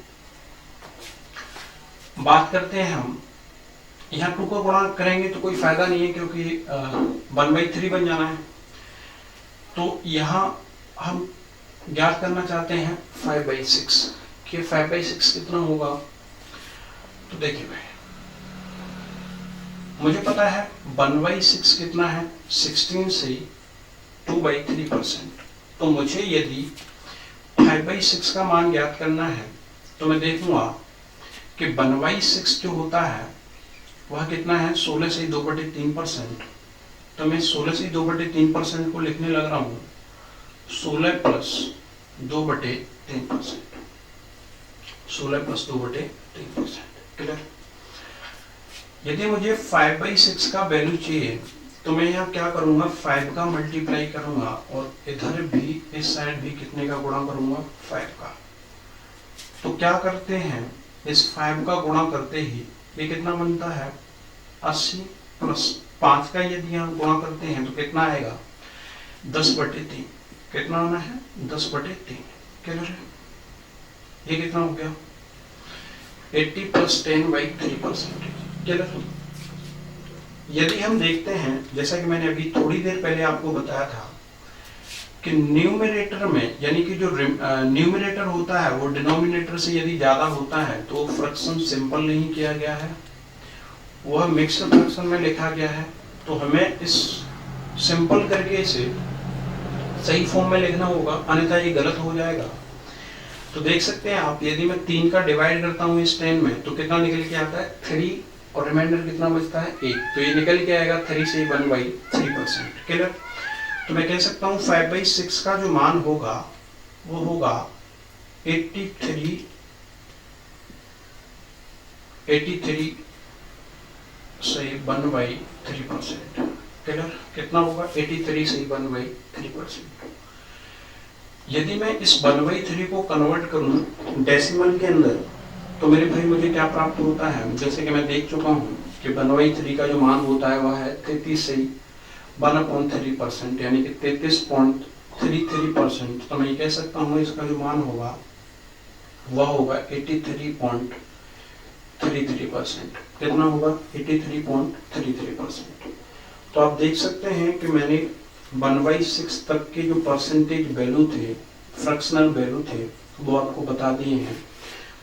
बात करते हैं हम, यहाँ 2 का गुणा करेंगे तो कोई फायदा नहीं है क्योंकि 1/3 बन जाना है। तो यहाँ हम ज्ञात करना चाहते हैं 5/6 कि 5/6 कितना होगा। तो देखिए भाई मुझे पता है 1/6 कितना है, 16 से 2/3%। तो मुझे यदि 5/6 का मान ज्ञात करना है तो मैं देखूंगा कि 1/6 जो होता है वह कितना है, 16 से 2/3%। तो मैं 16 से 2/3% को लिखने लग रहा हूँ 16 प्लस 2/3%, 16 प्लस 2/3%। क्लियर। यदि मुझे 5/6 का वैल्यू चाहिए तो मैं यहाँ क्या करूंगा, 5 का मल्टीप्लाई करूंगा और इधर भी इस साइड भी कितने का गुणा करूंगा, 5 का। तो क्या करते हैं, इस 5 का गुणा करते ही ये कितना बनता है 80 प्लस 5 का यदि हम गुणा करते हैं तो कितना आएगा 10/3। कितना आना है 10/3। क्लियर है। ये कितना हो गया 80 प्लस 10/3%। क्लियर। यदि हम देखते हैं, जैसा कि मैंने अभी थोड़ी देर पहले आपको बताया था कि न्यूमरेटर में, यानी कि जो न्यूमरेटर होता है वो डिनोमिनेटर से यदि ज्यादा होता है तो फ्रैक्शन सिंपल नहीं किया गया है, वह मिक्स्ड फ्रैक्शन में लिखा गया है। तो हमें इस सिंपल करके इसे सही फॉर्म में लिखना होगा, अन्यथा ये गलत हो जाएगा। तो देख सकते हैं आप, यदि मैं 3 का डिवाइड करता हूँ इस 10 में तो कितना निकल के आता है 3 और रिमाइंडर कितना बचता है 1। तो ये निकल के आएगा 3 से 1/3%। क्लियर। तो मैं कह सकता हूँ 5/6 का जो मान होगा वो होगा 83 से 1/3%। क्लियर। कितना होगा 83 से 1/3%। यदि मैं इस 1/3 को कन्वर्ट करूं डेसिमल के अंदर तो मेरे भाई मुझे क्या प्राप्त होता है, जैसे कि मैं देख चुका हूं कि 1/3 का जो मान होता है वह है 33 से 1/3%, यानी कि 33.33%। तो मैं कह सकता हूँ इसका जो मान होगा वह होगा 83.33%। कितना होगा 83.33%। तो आप देख सकते हैं कि मैंने 1/6 तक के जो परसेंटेज वैल्यू थे, फ्रैक्शनल वैल्यू थे, वो आपको बता दिए हैं।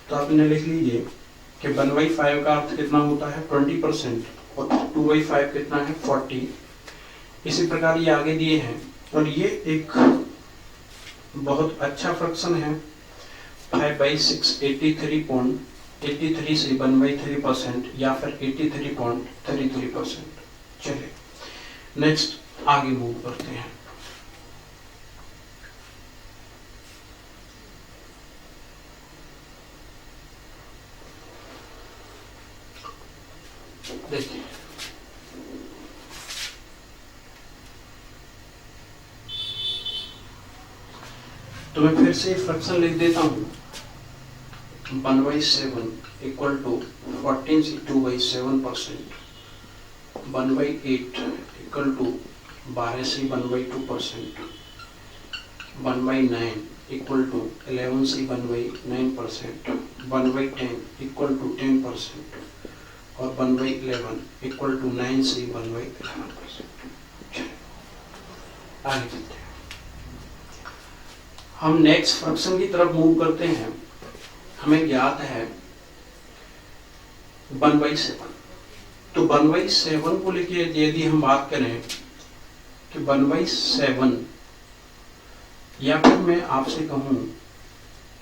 तो आप इन्हें लिख लीजिए कि 1/5 का अर्थ कितना होता है 20% और 2/5 कितना है 40। इसी प्रकार ये आगे दिए हैं और ये एक बहुत अच्छा फ्रैक्शन है 5/6 83 से 1/3% या फिर 83.33%। चलिए नेक्स्ट आगे मूव करते हैं। देखिए तो मैं फिर से फ्रैक्शन लिख देता हूं 1/7 इक्वल टू 14 से 2/7%, 1/8 इक्वल टू 12 से 1/2%, 1/9 इक्वल टू 11 से 1/9%, 1/10 इक्वल टू 10% और 1/11 इक्वल टू 9 से 1/11%। आगे चलते हैं, हम नेक्स्ट फ्रैक्शन की तरफ मूव करते हैं। हमें ज्ञात है 1/7। तो 1/7 को लेके यदि हम बात करें कि 1/7, या फिर मैं आपसे कहूं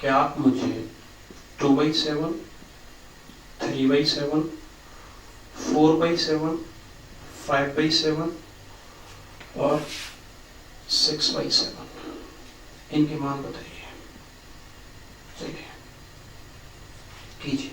कि आप मुझे 2/7, 3/7, 4/7, 5/7 और 6/7 इनके मान बताइए। चलिए कीजिए।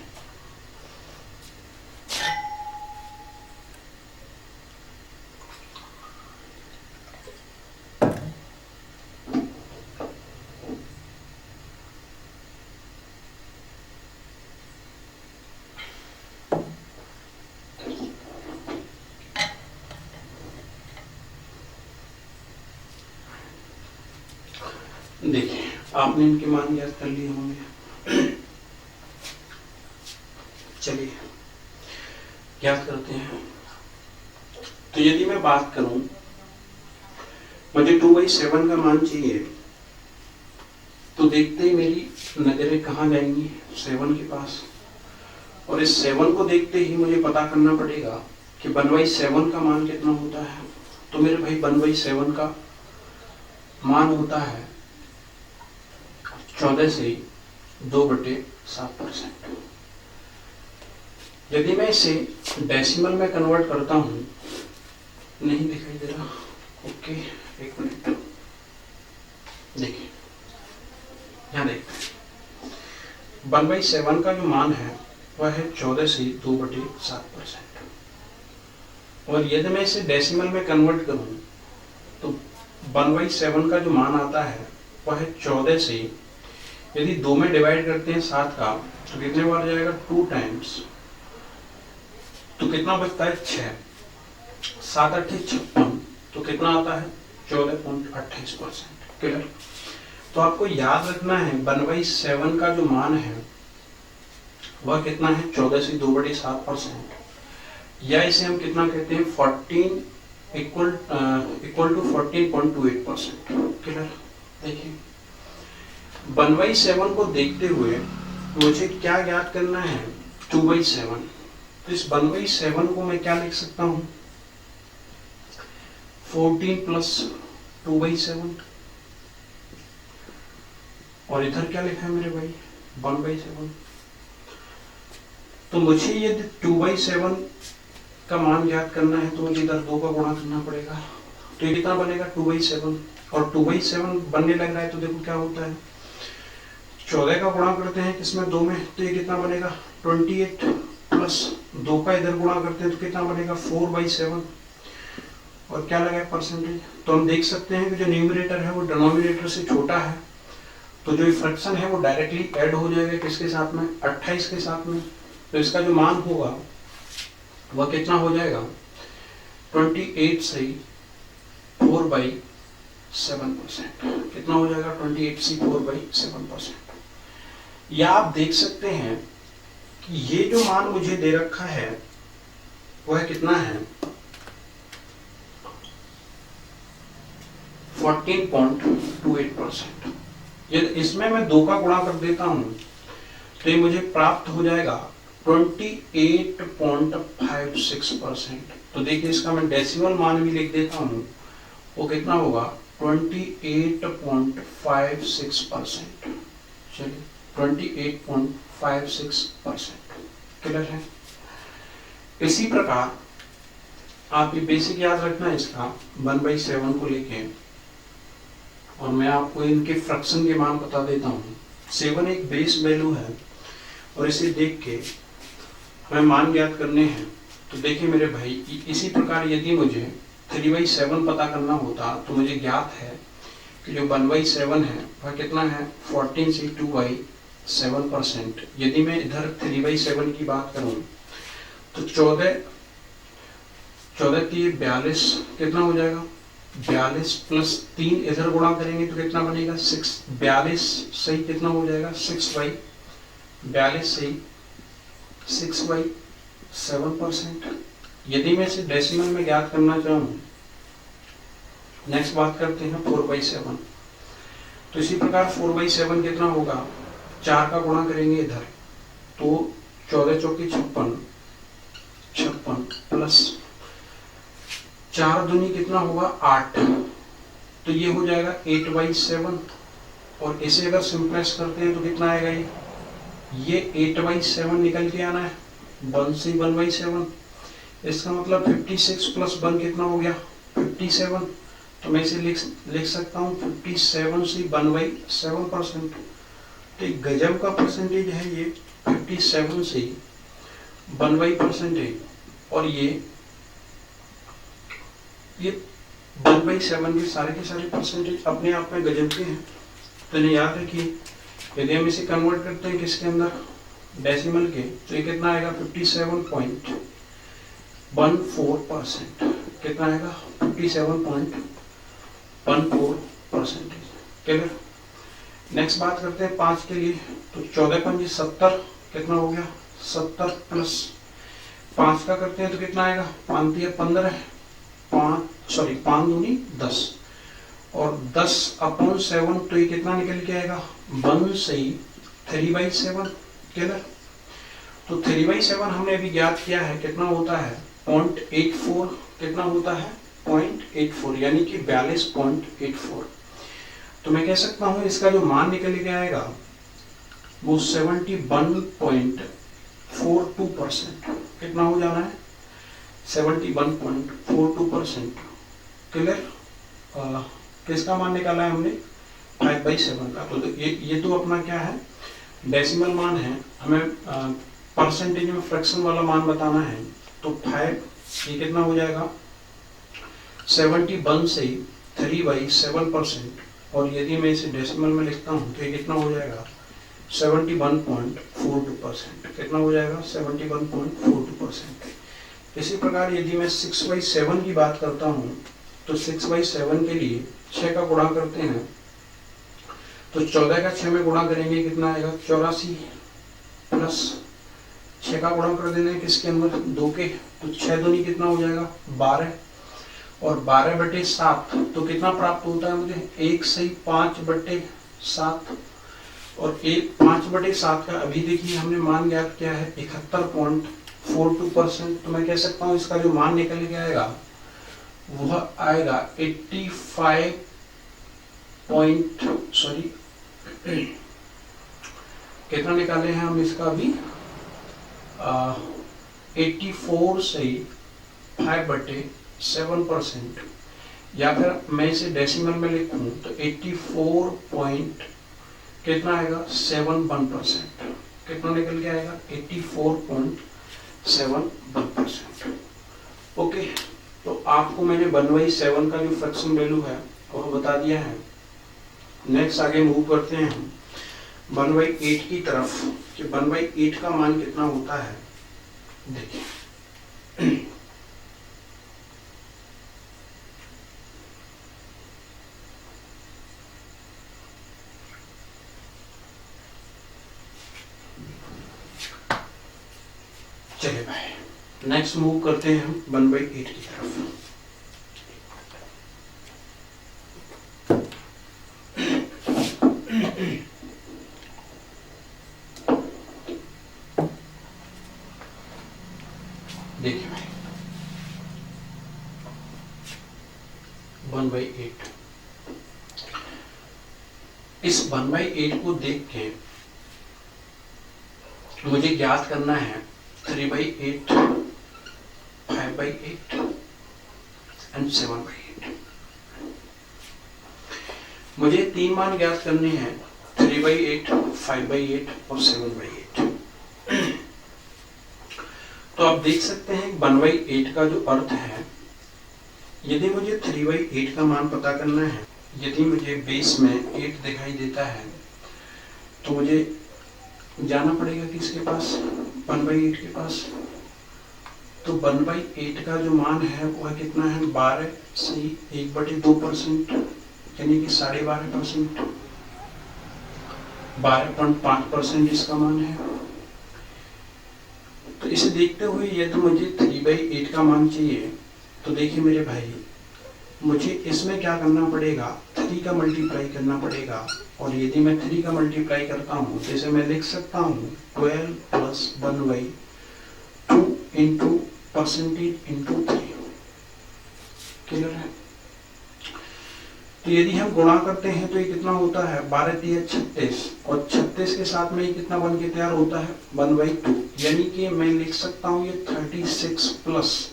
देखिए आपने इनके मान ज्ञात कर लिए होंगे। चलिए ज्ञात करते हैं। तो यदि मैं बात करूं, मुझे 2/7 का मान चाहिए, तो देखते ही मेरी नजरें कहाँ जाएंगी? 7 के पास। और इस 7 को देखते ही मुझे पता करना पड़ेगा कि 1/7 का मान कितना होता है। तो मेरे भाई 1/7 का मान होता है 14 से 2/7%। यदि मैं इसे डेसिमल में कन्वर्ट करता हूं, नहीं दिखाई दे रहा, ओके एक मिनट, देखिए यहाँ देखते हैं 1/7 का जो मान है वह है 14 से 2/7%। और यदि मैं इसे डेसिमल में कन्वर्ट करूं तो 1/7 का जो मान आता है वह है 14 से, यदि 2 में डिवाइड करते हैं 7 का तो कितने बार जाएगा? 2 टाइम्स। तो कितना बचता है? 6। 7 8 56, तो कितना आता है? 14.28%। क्लियर? तो आपको याद रखना है 1/7 का जो मान है वह कितना है? 14 से 2/7%। या इसे हम कितना कहते हैं? 14 इक्वल टू 14.28%। क्लियर? देखिए 1/7 को देखते हुए मुझे क्या ज्ञात करना है? 2/7। तो इस 1/7 को मैं क्या लिख सकता हूं? 14 प्लस 2/7। और इधर क्या लिखा है मेरे भाई? 1/7। तो मुझे यदि 2/7 का मान ज्ञात करना है तो मुझे इधर 2 का गुणा करना पड़ेगा। तो ये कितना बनेगा? 2/7। और 2/7 बनने लग रहा है तो देखो क्या होता है, 14 का गुणा करते हैं किसमें? 2 में, तो ये कितना बनेगा? 28 प्लस 2 का इधर गुणा करते हैं तो कितना बनेगा? 4/7। और क्या लगा? परसेंटेज। तो हम देख सकते हैं कि जो न्यूमरेटर है वो डिनोमिनेटर से छोटा है, तो जो फ्रैक्शन है वो डायरेक्टली ऐड हो जाएगा किसके साथ में? 28 के साथ में। तो इसका जो मान होगा वह कितना हो जाएगा? 28 से 4/7%। कितना हो जाएगा? 28 से 4/7%। या आप देख सकते हैं कि ये जो मान मुझे दे रखा है वह कितना है? 14.28%। यदि इसमें मैं 2 का गुणा कर देता हूं तो ये मुझे प्राप्त हो जाएगा 28.56%। तो देखिए इसका मैं डेसिमल मान भी लिख देता हूं, वो कितना होगा? 28.56%। चलिए 28.56%। क्लियर है? इसी प्रकार आप ये बेसिक याद रखना है इसका 1/7 को लेके। और मैं आपको इनके फ्रैक्शन के मान बता देता हूँ। 7 एक बेस वैल्यू है और इसे देख के हमें मान ज्ञात करने हैं। तो देखिए मेरे भाई, इसी प्रकार यदि मुझे 3/7 पता करना होता तो मुझे ज्ञात है कि जो 1/7 है वह कितना है? 14 से 2/7%। यदि मैं इधर 3/7 की बात करूं तो 14 की 42 कितना हो जाएगा? 42 प्लस 3 इधर गुणा करेंगे तो कितना बनेगा? 6। 42 सही कितना हो जाएगा? 6/7%। यदि मैं इसे डेसिमल में ज्ञात करना चाहूँ, नेक्स्ट बात करते हैं 4/7। तो इसी प्रकार 4/7 कितना होगा? 4 का गुणा करेंगे इधर तो 14 चौकी 56 प्लस 4 दूनी कितना होगा? 8। तो ये हो जाएगा 8/7। और इसे अगर सिंप्लेक्स करते हैं तो कितना आएगा? ये 8/7 निकल के आना है 1 से 1/7। इसका मतलब 56 प्लस 1 कितना हो गया? 57। तो मैं इसे लिख सकता हूँ 57 से 1/7%। तो एक गजब का परसेंटेज है ये 57 से 1/% और ये 1/7 के सारे परसेंटेज अपने आप में गजब के हैं। तो इन्हें याद रखिए, यदि हम इसे कन्वर्ट करते हैं किसके अंदर, डेसिमल के, तो ये कितना आएगा 57.14%। कितना आएगा 57.14%। क्लियर। नेक्स्ट बात करते हैं 5 के लिए। तो 14 पंजे 70, कितना हो गया 70 प्लस 5 का करते हैं तो कितना आएगा 5 दिया 15, 5 दूनी 10 और 10/7, तो ये कितना निकल के आएगा 1 से 3/7। क्लियर। तो 3/7 हमने अभी ज्ञात किया है, कितना होता है 0.84। कितना होता है 0.84, यानी कि 42.84। तो मैं कह सकता हूं इसका जो मान निकल के आएगा वो 71.42%। कितना हो जाना है 71.42%। क्लियर। किसका मान निकाला है हमने 5/7 का। तो ये तो अपना क्या है डेसिमल मान है, हमें परसेंटेज में फ्रैक्शन वाला मान बताना है। तो 5 ये कितना हो जाएगा 71 से 3/7%। और यदि मैं इसे डेसिमल में लिखता हूँ तो ये कितना हो जाएगा 71.42%। कितना हो जाएगा 71.42%। इसी प्रकार यदि मैं 6/7 की बात करता हूँ तो 6/7 के लिए 6 का गुणा करते हैं तो 14 का 6 में गुणा करेंगे कितना आएगा 84 प्लस 6 का गुणा कर देना है किसके अंदर 2 के, तो 6 दूनी कितना हो जाएगा 12 और 12/7 तो कितना प्राप्त होता है मुझे 1 से 5/7 और 5/7 का अभी देखिए हमने मान ज्ञात किया है 71.42%। तो मैं कह सकता हूँ इसका जो मान निकल के आएगा वह आएगा 85 कितना निकाले हैं हम इसका अभी 84 से 5/7%। या फिर मैं इसे डेसिमल में लिखूं तो 84 कितना आएगा 71%। कितना निकल के आएगा 84.71%। ओके। तो आपको मैंने 1/7 का जो फ्रैक्शन वैल्यू है वो बता दिया है। नेक्स्ट आगे मूव करते हैं हम 1/8 की तरफ कि 1/8 का मान कितना होता है। देखिए चलिए भाई नेक्स्ट मूव करते हैं हम 1/8 की तरफ। देखिए भाई 1/8, इस 1/8 को देख के मुझे ज्ञात करना है 3/8, 5/8 एंड 7/8। मुझे 3 मान ज्ञात करने हैं 3/8, 5/8 और 7/8। तो आप देख सकते हैं 1/8 का जो अर्थ है, यदि मुझे 3/8 का मान पता करना है, यदि मुझे बेस में 8 दिखाई देता है तो मुझे जाना पड़ेगा किसके पास 1/8 के पास। तो 1/8 का जो मान है वह कितना है 12 से 1/2%, यानी कि 12.5%, 12.5% इसका मान है। तो इसे देखते हुए यदि मुझे 3/8 का मान चाहिए तो देखिए मेरे भाई मुझे इसमें क्या करना पड़ेगा 3 का मल्टीप्लाई करना पड़ेगा। और यदि मैं 3 का मल्टीप्लाई करता हूँ तो इसे मैं लिख सकता हूँ 12 + 1/2 इंटू परसेंटेज इंटू 3। क्लियर है। तो यदि हम गुणा करते हैं तो ये कितना होता है 12×3 = 36 और 36 के साथ में ये कितना बन के तैयार होता है 1/2, यानी कि मैं लिख सकता हूँ ये 36 प्लस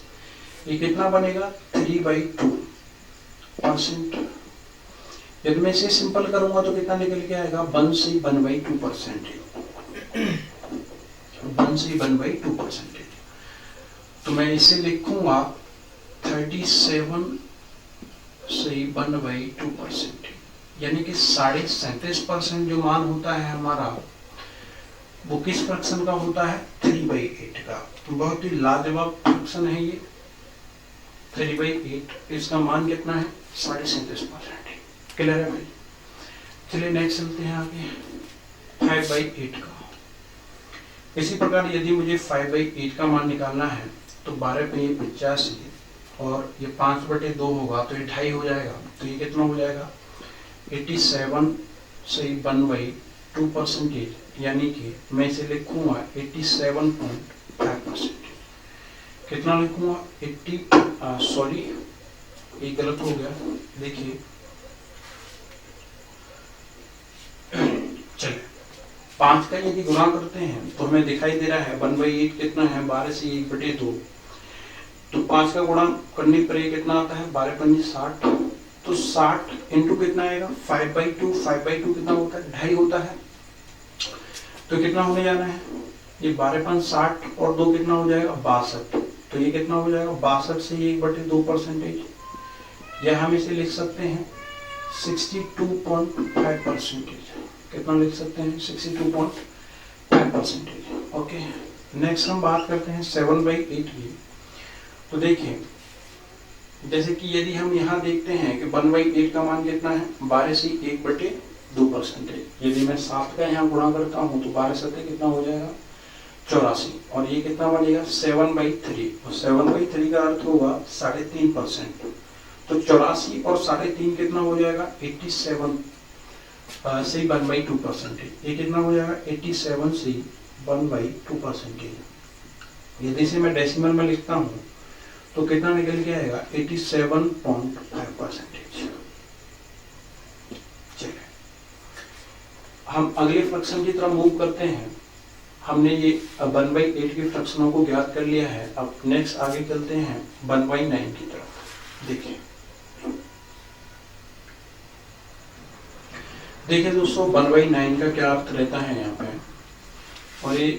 ये कितना बनेगा 3/2 परसेंट। यदि मैं इसे सिंपल करूंगा तो कितना निकल के आएगा, 1 से 1/2%। 1 से 1/2%। तो मैं इसे लिखूंगा 37 से 1/2%, यानी कि 37.5% जो मान होता है हमारा, वो किस फ्रैक्शन का होता है, 3/8 का। तो बहुत ही लाजवाब फ्रैक्शन है ये 3/8। इसका मान कितना है, 37.5%। क्लियर है भाई। चलिए नेक्स्ट चलते हैं आगे, 5/8 का। इसी प्रकार यदि मुझे 5/8 का मान निकालना है तो 12 × 85 और ये 5/2 होगा तो ये 2.5 हो जाएगा। तो ये कितना हो जाएगा, 87 से 1/2%, यानी कि मैं इसे लिखूंगा 87.5%। कितना लिखूंगा, 80 सॉरी ये गलत हो गया, देखिए चलिए 5 का यदि गुणा करते हैं तो हमें दिखाई दे रहा है 1/8 कितना है, 12 से 1/2। तो 5 का गुणा करने पर ये कितना आता है, 12 × 5 = 60। तो 60 इंटू कितना आएगा, 5/2। 5/2 कितना होता है, 2.5 होता है। तो कितना होने जाना है, ये 12 × 5 = 60 और 2 कितना हो जाएगा, 62। तो ये कितना हो जाएगा, 62 से 1/2%। या हम इसे लिख सकते हैं 62.5%। कितना लिख सकते हैं, 62.5%। ओके, नेक्स्ट हम बात करते हैं 7/8 की। तो देखिए जैसे कि यदि हम यहाँ देखते हैं कि 1/8 का मान कितना है, 12 से 1/2%। यदि मैं 7 का यहाँ गुणा करता हूँ तो 12 से कितना हो जाएगा, 84। और ये कितना बनेगा, 7/3। और 7/3 का अर्थ होगा 3.5%। तो 84 और 3.5 कितना हो जाएगा, 87 से 1/2%। ये कितना हो जाएगा, 87 से 1/2%। यदि इसे मैं डेसिमल में लिखता हूँ तो कितना निकल के आएगा, 87.5%। चलिए हम अगले फ्रैक्शन की तरफ मूव करते हैं। हमने ये 1/8 के फ्रैक्शनों को ज्ञात कर लिया है। अब नेक्स्ट आगे चलते हैं 1/9 की तरफ। देखिए दोस्तों 1/9 का क्या अर्थ रहता है यहाँ पे, और ये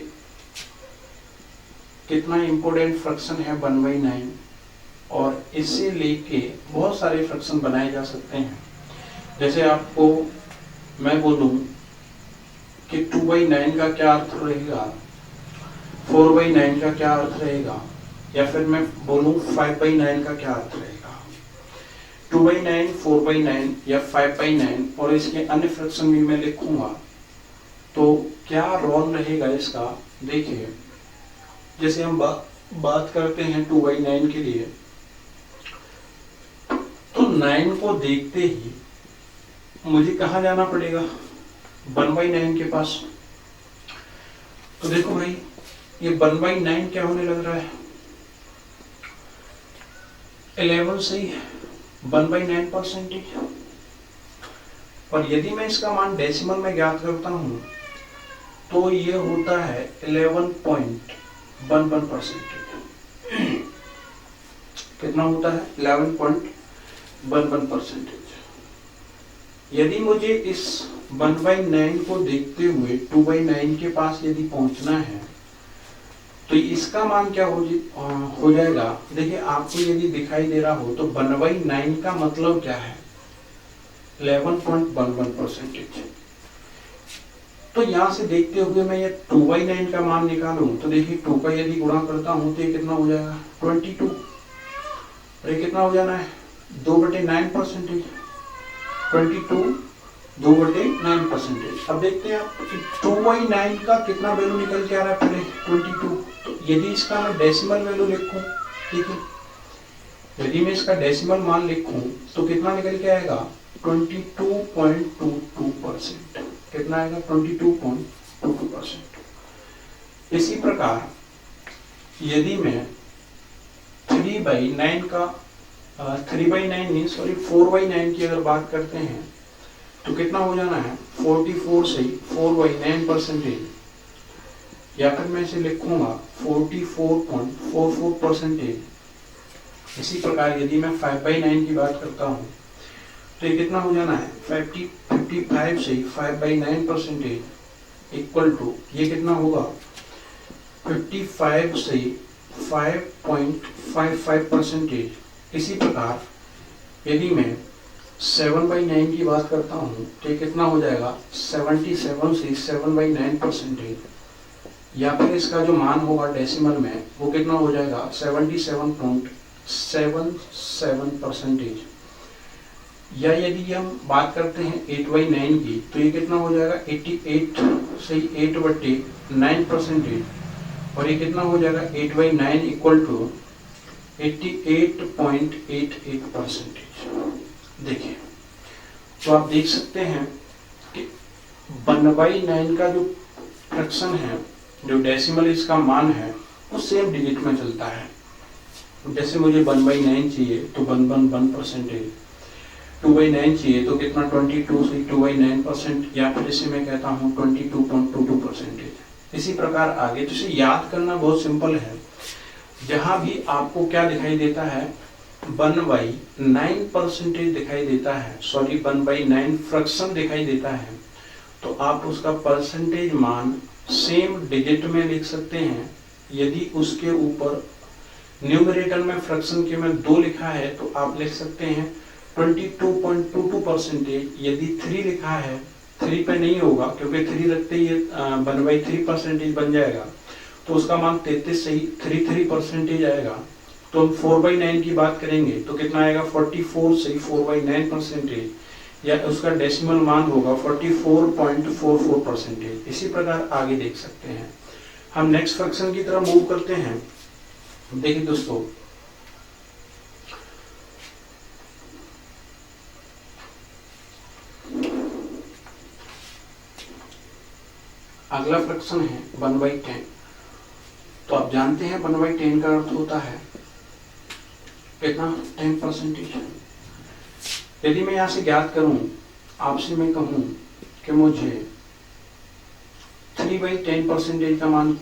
कितना इंपॉर्टेंट फ्रैक्शन है 1/9, और इससे लेके बहुत सारे फ्रैक्शन बनाए जा सकते हैं। जैसे आपको मैं बोलूं कि 2/9 का क्या अर्थ रहेगा, 4/9 का क्या अर्थ रहेगा, या फिर मैं बोलूं 5/9 का क्या अर्थ रहेगा। 2/9, 4/9 या 5/9 और इसके अन्य फ्रैक्शन भी मैं लिखूंगा तो क्या रोल रहेगा इसका। देखिए जैसे हम बात करते हैं 2/9 के लिए, तो 9 को देखते ही मुझे कहाँ जाना पड़ेगा, 1/9 के पास। तो देखो भाई ये 1/9 क्या होने लग रहा है, 11 से 1/9%। और यदि मैं इसका मान डेसिमल में ज्ञात करता हूं तो ये होता है 11.11%। कितना होता है, 11.11%। यदि मुझे इस 1/9 को देखते हुए 2/9 के पास यदि पहुंचना है तो इसका मान क्या हो जाएगा। देखिए आपको यदि दिखाई दे रहा हो तो 1/9 का मतलब क्या है, 11.11%। तो यहाँ से देखते हुए मैं ये 2/9 का मान निकालूं तो देखिए 2 का यदि गुणा करता हूं तो ये कितना हो जाएगा, 22। और ये कितना हो जाना है, 2/9%। 22 2/9%। अब देखते हैं आप 2/9 का कितना वैल्यू निकल के आ रहा है, पहले 22। तो यदि इसका मैं डेसिमल वैल्यू लिखूं, ठीक है, यदि मैं इसका डेसिमल मान लिखूं तो कितना निकल के आएगा, 22.22%। कितना आएगा, 22.22%। इसी प्रकार यदि मैं 3/9 का 3/9 नहीं सॉरी 4/9 की अगर बात करते हैं तो कितना हो जाना है, 44 से 4/9%। या फिर मैं इसे लिखूंगा 44.44%। इसी प्रकार यदि मैं 5/9 की बात करता हूँ तो ये कितना हो जाना है 55 से 5/9% इक्वल टू ये कितना होगा 55 से 5.55%। इसी प्रकार यदि मैं 7/9 की बात करता हूँ तो ये कितना हो जाएगा 77 से 7/9%, या फिर इसका जो मान होगा डेसिमल में वो कितना हो जाएगा 77.77%। या यदि हम बात करते हैं 8/9 की तो ये कितना हो जाएगा 88 से 8/9%, और ये कितना हो जाएगा 8/9 इक्वल टू 88.88%। देखिए, तो आप देख सकते हैं कि 1/9 का जो फ्रैक्शन है, जो डेसिमल इसका मान है, वो सेम डिजिट में चलता है। जैसे मुझे 1/9 चाहिए तो 1/1%, 2/9 चाहिए तो कितना 22 से 2/9%, या फिर इसे मैं कहता हूँ 22.22%। इसी प्रकार आगे, तो इसे याद करना बहुत सिंपल है। जहां भी आपको क्या दिखाई देता है 1/9% दिखाई देता है, सॉरी 1/9 फ्रैक्शन दिखाई देता है, तो आप उसका परसेंटेज मान सेम डिजिट में लिख सकते हैं। यदि उसके ऊपर न्यूमरेटर में फ्रैक्शन के में 2 लिखा है तो आप लिख सकते हैं 22.22%। यदि 3 लिखा है, 3 पे नहीं होगा क्योंकि 3 रखते ही 1/3% बन जाएगा, तो उसका मान 33 सही 33% आएगा। तो हम 4/9 की बात करेंगे तो कितना आएगा 44 से 4/9%, या उसका डेसिमल मान होगा 44.44%। इसी प्रकार आगे देख सकते हैं। हम नेक्स्ट फ्रैक्शन की तरफ मूव करते हैं। देखिए दोस्तों, अगला फ्रैक्शन है 1/10। तो आप जानते हैं 1/10 का अर्थ होता है कितना 10%। यदि मैं यहां से ज्ञात करूं, आपसे मैं कहूं कि मुझे 3/10% का मान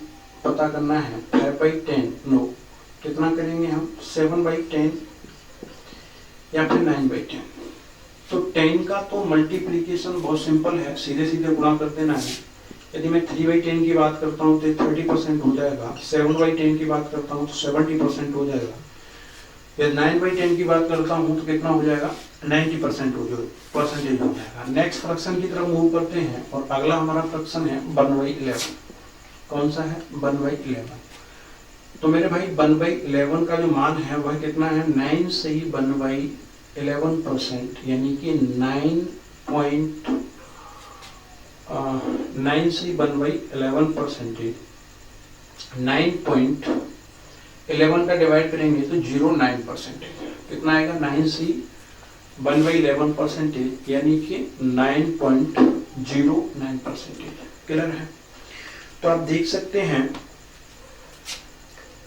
पता करना है, 5/10 नो, कितना करेंगे हम 7/10 या फिर 9/10। तो 10 का तो मल्टीप्लीकेशन बहुत सिंपल है, सीधे सीधे गुणा कर देना है। यदि मैं 3/10 की बात करता हूँ तो 30% हो जाएगा, 7/10 की बात करता हूँ तो 70% हो जाएगा, यदि 9/10 की बात करता हूँ तो कितना हो जाएगा 90% हो जाएगा। नेक्स्ट फ्रैक्शन की तरफ मूव करते हैं, और अगला हमारा फ्रैक्शन है 1/11। कौन सा है 1/11। तो मेरे भाई 1/11 का जो मान है वह कितना है 9 से ही 1/11%, यानी कि 9 से 1/11%, 9.11 का डिवाइड करेंगे तो 0.9%। कितना आएगा 9 से 1/11%, यानी कि 9.09%। क्लियर है। तो आप देख सकते हैं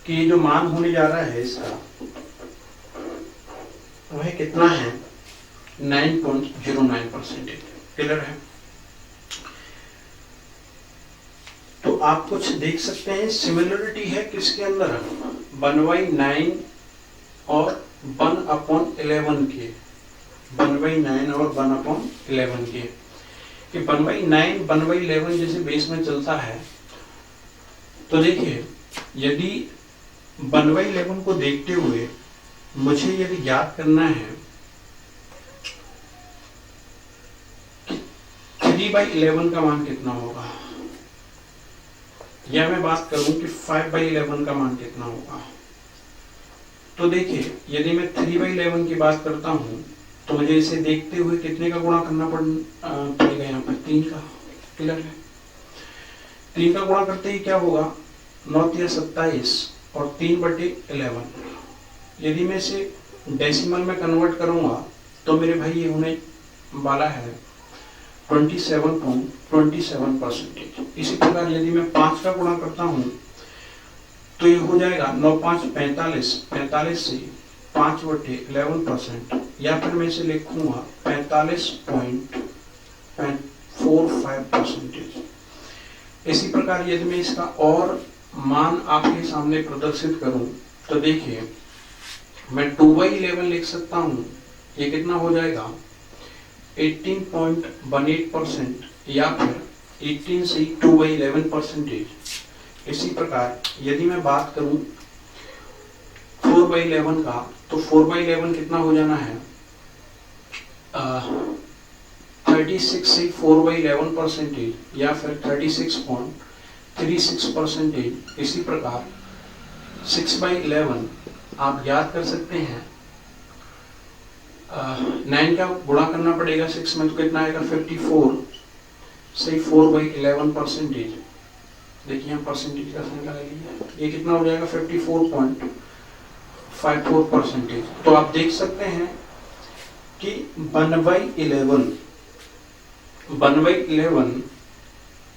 कि जो मान होने जा रहा है इसका वह कितना है 9.09%। क्लियर है। तो आप कुछ देख सकते हैं, सिमिलरिटी है किसके अंदर 1/9 और 1/11 के, 1/9 और 1/11 के, कि 1/9 1/11 जैसे बेस में चलता है। तो देखिए, यदि 1/11 को देखते हुए मुझे यदि ज्ञात करना है कि 3/11 का मान कितना होगा, या मैं बात करूं कि 5/11 का मान कितना होगा, तो देखिए यदि मैं 3/11 की बात करता हूं तो मुझे इसे देखते हुए कितने का गुणा करना पड़ेगा, यहाँ पर 3 का। क्लियर है। 3 का गुणा करते ही क्या होगा 9 × 27 और 3/11। यदि मैं इसे डेसिमल में कन्वर्ट करूंगा तो मेरे भाई ये होने वाला है 27.27%। इसी प्रकार यदि मैं 5 का गुणा करता हूं तो ये हो जाएगा 9 × 5 = 45, 45 से 5/11%, या फिर मैं इसे लिखूंगा 45.45%। इसी प्रकार यदि मैं इसका और मान आपके सामने प्रदर्शित करूं तो देखिए, मैं 2/11 लिख सकता हूं। ये कितना हो जाएगा 18.18% या फिर 18 से 2/11%। इसी प्रकार यदि मैं बात करूं 4/11 का, तो 4/11 कितना हो जाना है, 36 से 4/11% या फिर 36.36%। इसी प्रकार 6/11 आप याद कर सकते हैं, 9 का गुणा करना पड़ेगा 6 में, तो कितना आएगा 54 से 4/11%। देखिए यहाँ परसेंटेज का साइन लगा लीजिए, ये कितना हो जाएगा 54.54%। तो आप देख सकते हैं कि 1/11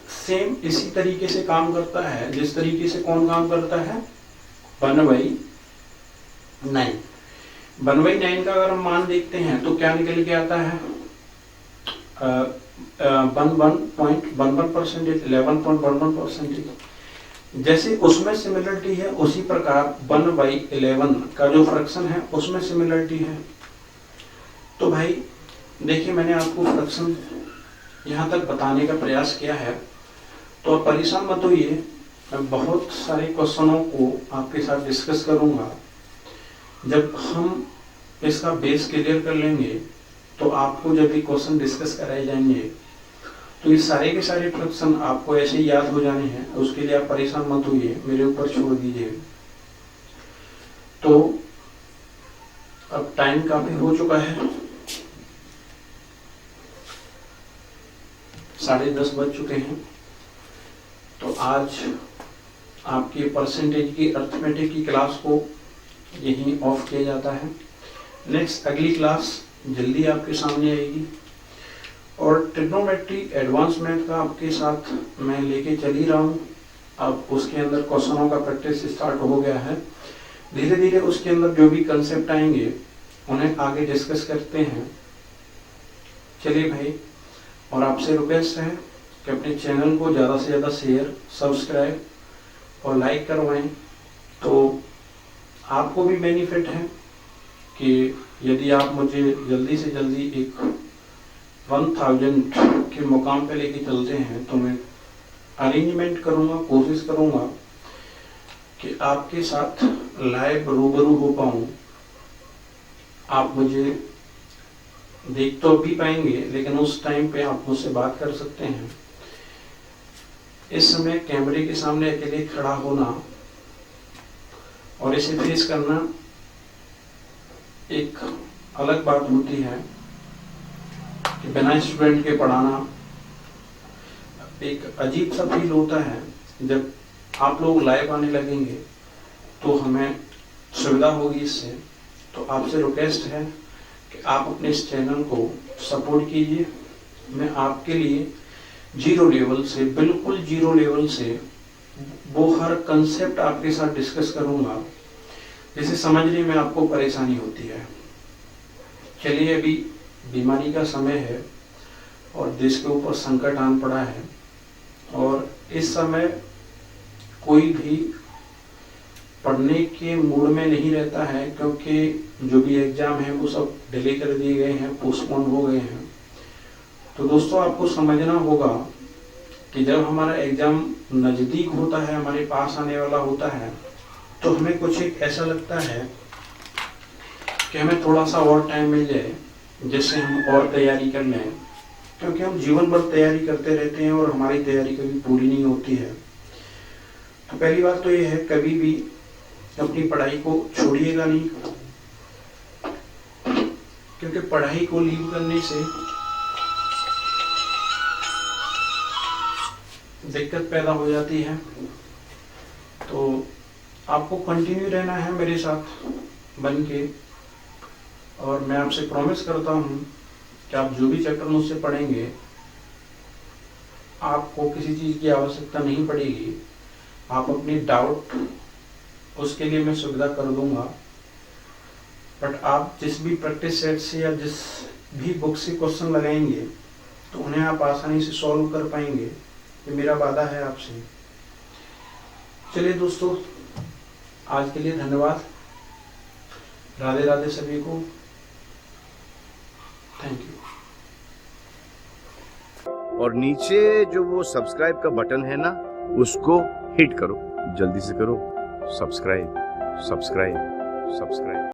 सेम इसी तरीके से काम करता है जिस तरीके से कौन काम करता है, 1/9। 1/9 का अगर हम मान देखते हैं तो क्या निकल के आता है, 11.11%, 11.11%। जैसे उसमें सिमिलरिटी है उसी प्रकार 1/11 का जो फ्रैक्शन है उसमें सिमिलरिटी है। तो भाई देखिए, मैंने आपको फ्रैक्शन यहाँ तक बताने का प्रयास किया है, तो आप परेशान मत होइए। मैं बहुत सारे क्वेश्चनों को आपके साथ डिस्कस करूँगा। जब हम इसका बेस क्लियर कर लेंगे तो आपको जब भी क्वेश्चन डिस्कस कराए जाएंगे तो ये सारे के सारे फ्रैक्शन आपको ऐसे ही याद हो जाने हैं। उसके लिए आप परेशान मत होइए, मेरे ऊपर छोड़ दीजिए। तो अब टाइम काफी हो चुका है, 10:30 बज चुके हैं। तो आज आपकी परसेंटेज की अर्थमेटिक की क्लास को यहीं ऑफ किया जाता है। नेक्स्ट अगली क्लास जल्दी आपके सामने आएगी और ट्रिग्नोमेट्री एडवांस मैथ का आपके साथ मैं लेके चल ही रहा हूँ। अब उसके अंदर क्वेश्चनों का प्रैक्टिस स्टार्ट हो गया है। धीरे धीरे उसके अंदर जो भी कंसेप्ट आएंगे उन्हें आगे डिस्कस करते हैं। चलिए भाई, और आपसे रिक्वेस्ट है कि अपने चैनल को ज़्यादा से ज़्यादा शेयर, सब्सक्राइब और लाइक करवाएं। तो आपको भी बेनिफिट है कि यदि आप मुझे जल्दी से जल्दी एक 1000 के मुकाम पे लेके चलते हैं तो मैं अरेंजमेंट करूँगा, कोशिश करूँगा कि आपके साथ लाइव रूबरू हो पाऊँ। आप मुझे देख तो भी पाएंगे लेकिन उस टाइम पे आप मुझसे बात कर सकते हैं। इस समय कैमरे के सामने अकेले खड़ा होना और इसे फेस करना एक अलग बात होती है कि बिना स्टूडेंट के पढ़ाना एक अजीब सा फील होता है। जब आप लोग लाइव आने लगेंगे तो हमें सुविधा होगी इससे। तो आपसे रिक्वेस्ट है कि आप अपने इस चैनल को सपोर्ट कीजिए। मैं आपके लिए जीरो लेवल से, बिल्कुल जीरो लेवल से वो हर कंसेप्ट आपके साथ डिस्कस करूंगा जिसे समझने में आपको परेशानी होती है। चलिए, अभी बीमारी का समय है और देश के ऊपर संकट आन पड़ा है और इस समय कोई भी पढ़ने के मूड में नहीं रहता है, क्योंकि जो भी एग्जाम है वो सब डिले कर दिए गए हैं, पोस्टपोन हो गए हैं। तो दोस्तों, आपको समझना होगा कि जब हमारा एग्जाम नज़दीक होता है, हमारे पास आने वाला होता है, तो हमें कुछ एक ऐसा लगता है कि हमें थोड़ा सा और टाइम मिल जाए जिससे हम और तैयारी कर लें, क्योंकि हम जीवन भर तैयारी करते रहते हैं और हमारी तैयारी कभी पूरी नहीं होती है। तो पहली बात तो ये है, कभी भी अपनी पढ़ाई को छोड़िएगा नहीं, क्योंकि पढ़ाई को लीव करने से दिक्कत पैदा हो जाती है। तो आपको कंटिन्यू रहना है मेरे साथ बन के, और मैं आपसे प्रॉमिस करता हूँ कि आप जो भी चैप्टर मुझसे पढ़ेंगे आपको किसी चीज़ की आवश्यकता नहीं पड़ेगी। आप अपनी डाउट, उसके लिए मैं सुविधा कर दूंगा। बट आप जिस भी प्रैक्टिस सेट से या जिस भी बुक से क्वेश्चन लगाएंगे तो उन्हें आप आसानी से सॉल्व कर पाएंगे, ये मेरा वादा है आपसे। चलिए दोस्तों, आज के लिए धन्यवाद। राधे राधे सभी को। Thank you. और नीचे जो वो सब्सक्राइब का बटन है ना, उसको हिट करो, जल्दी से करो। Subscribe subscribe subscribe.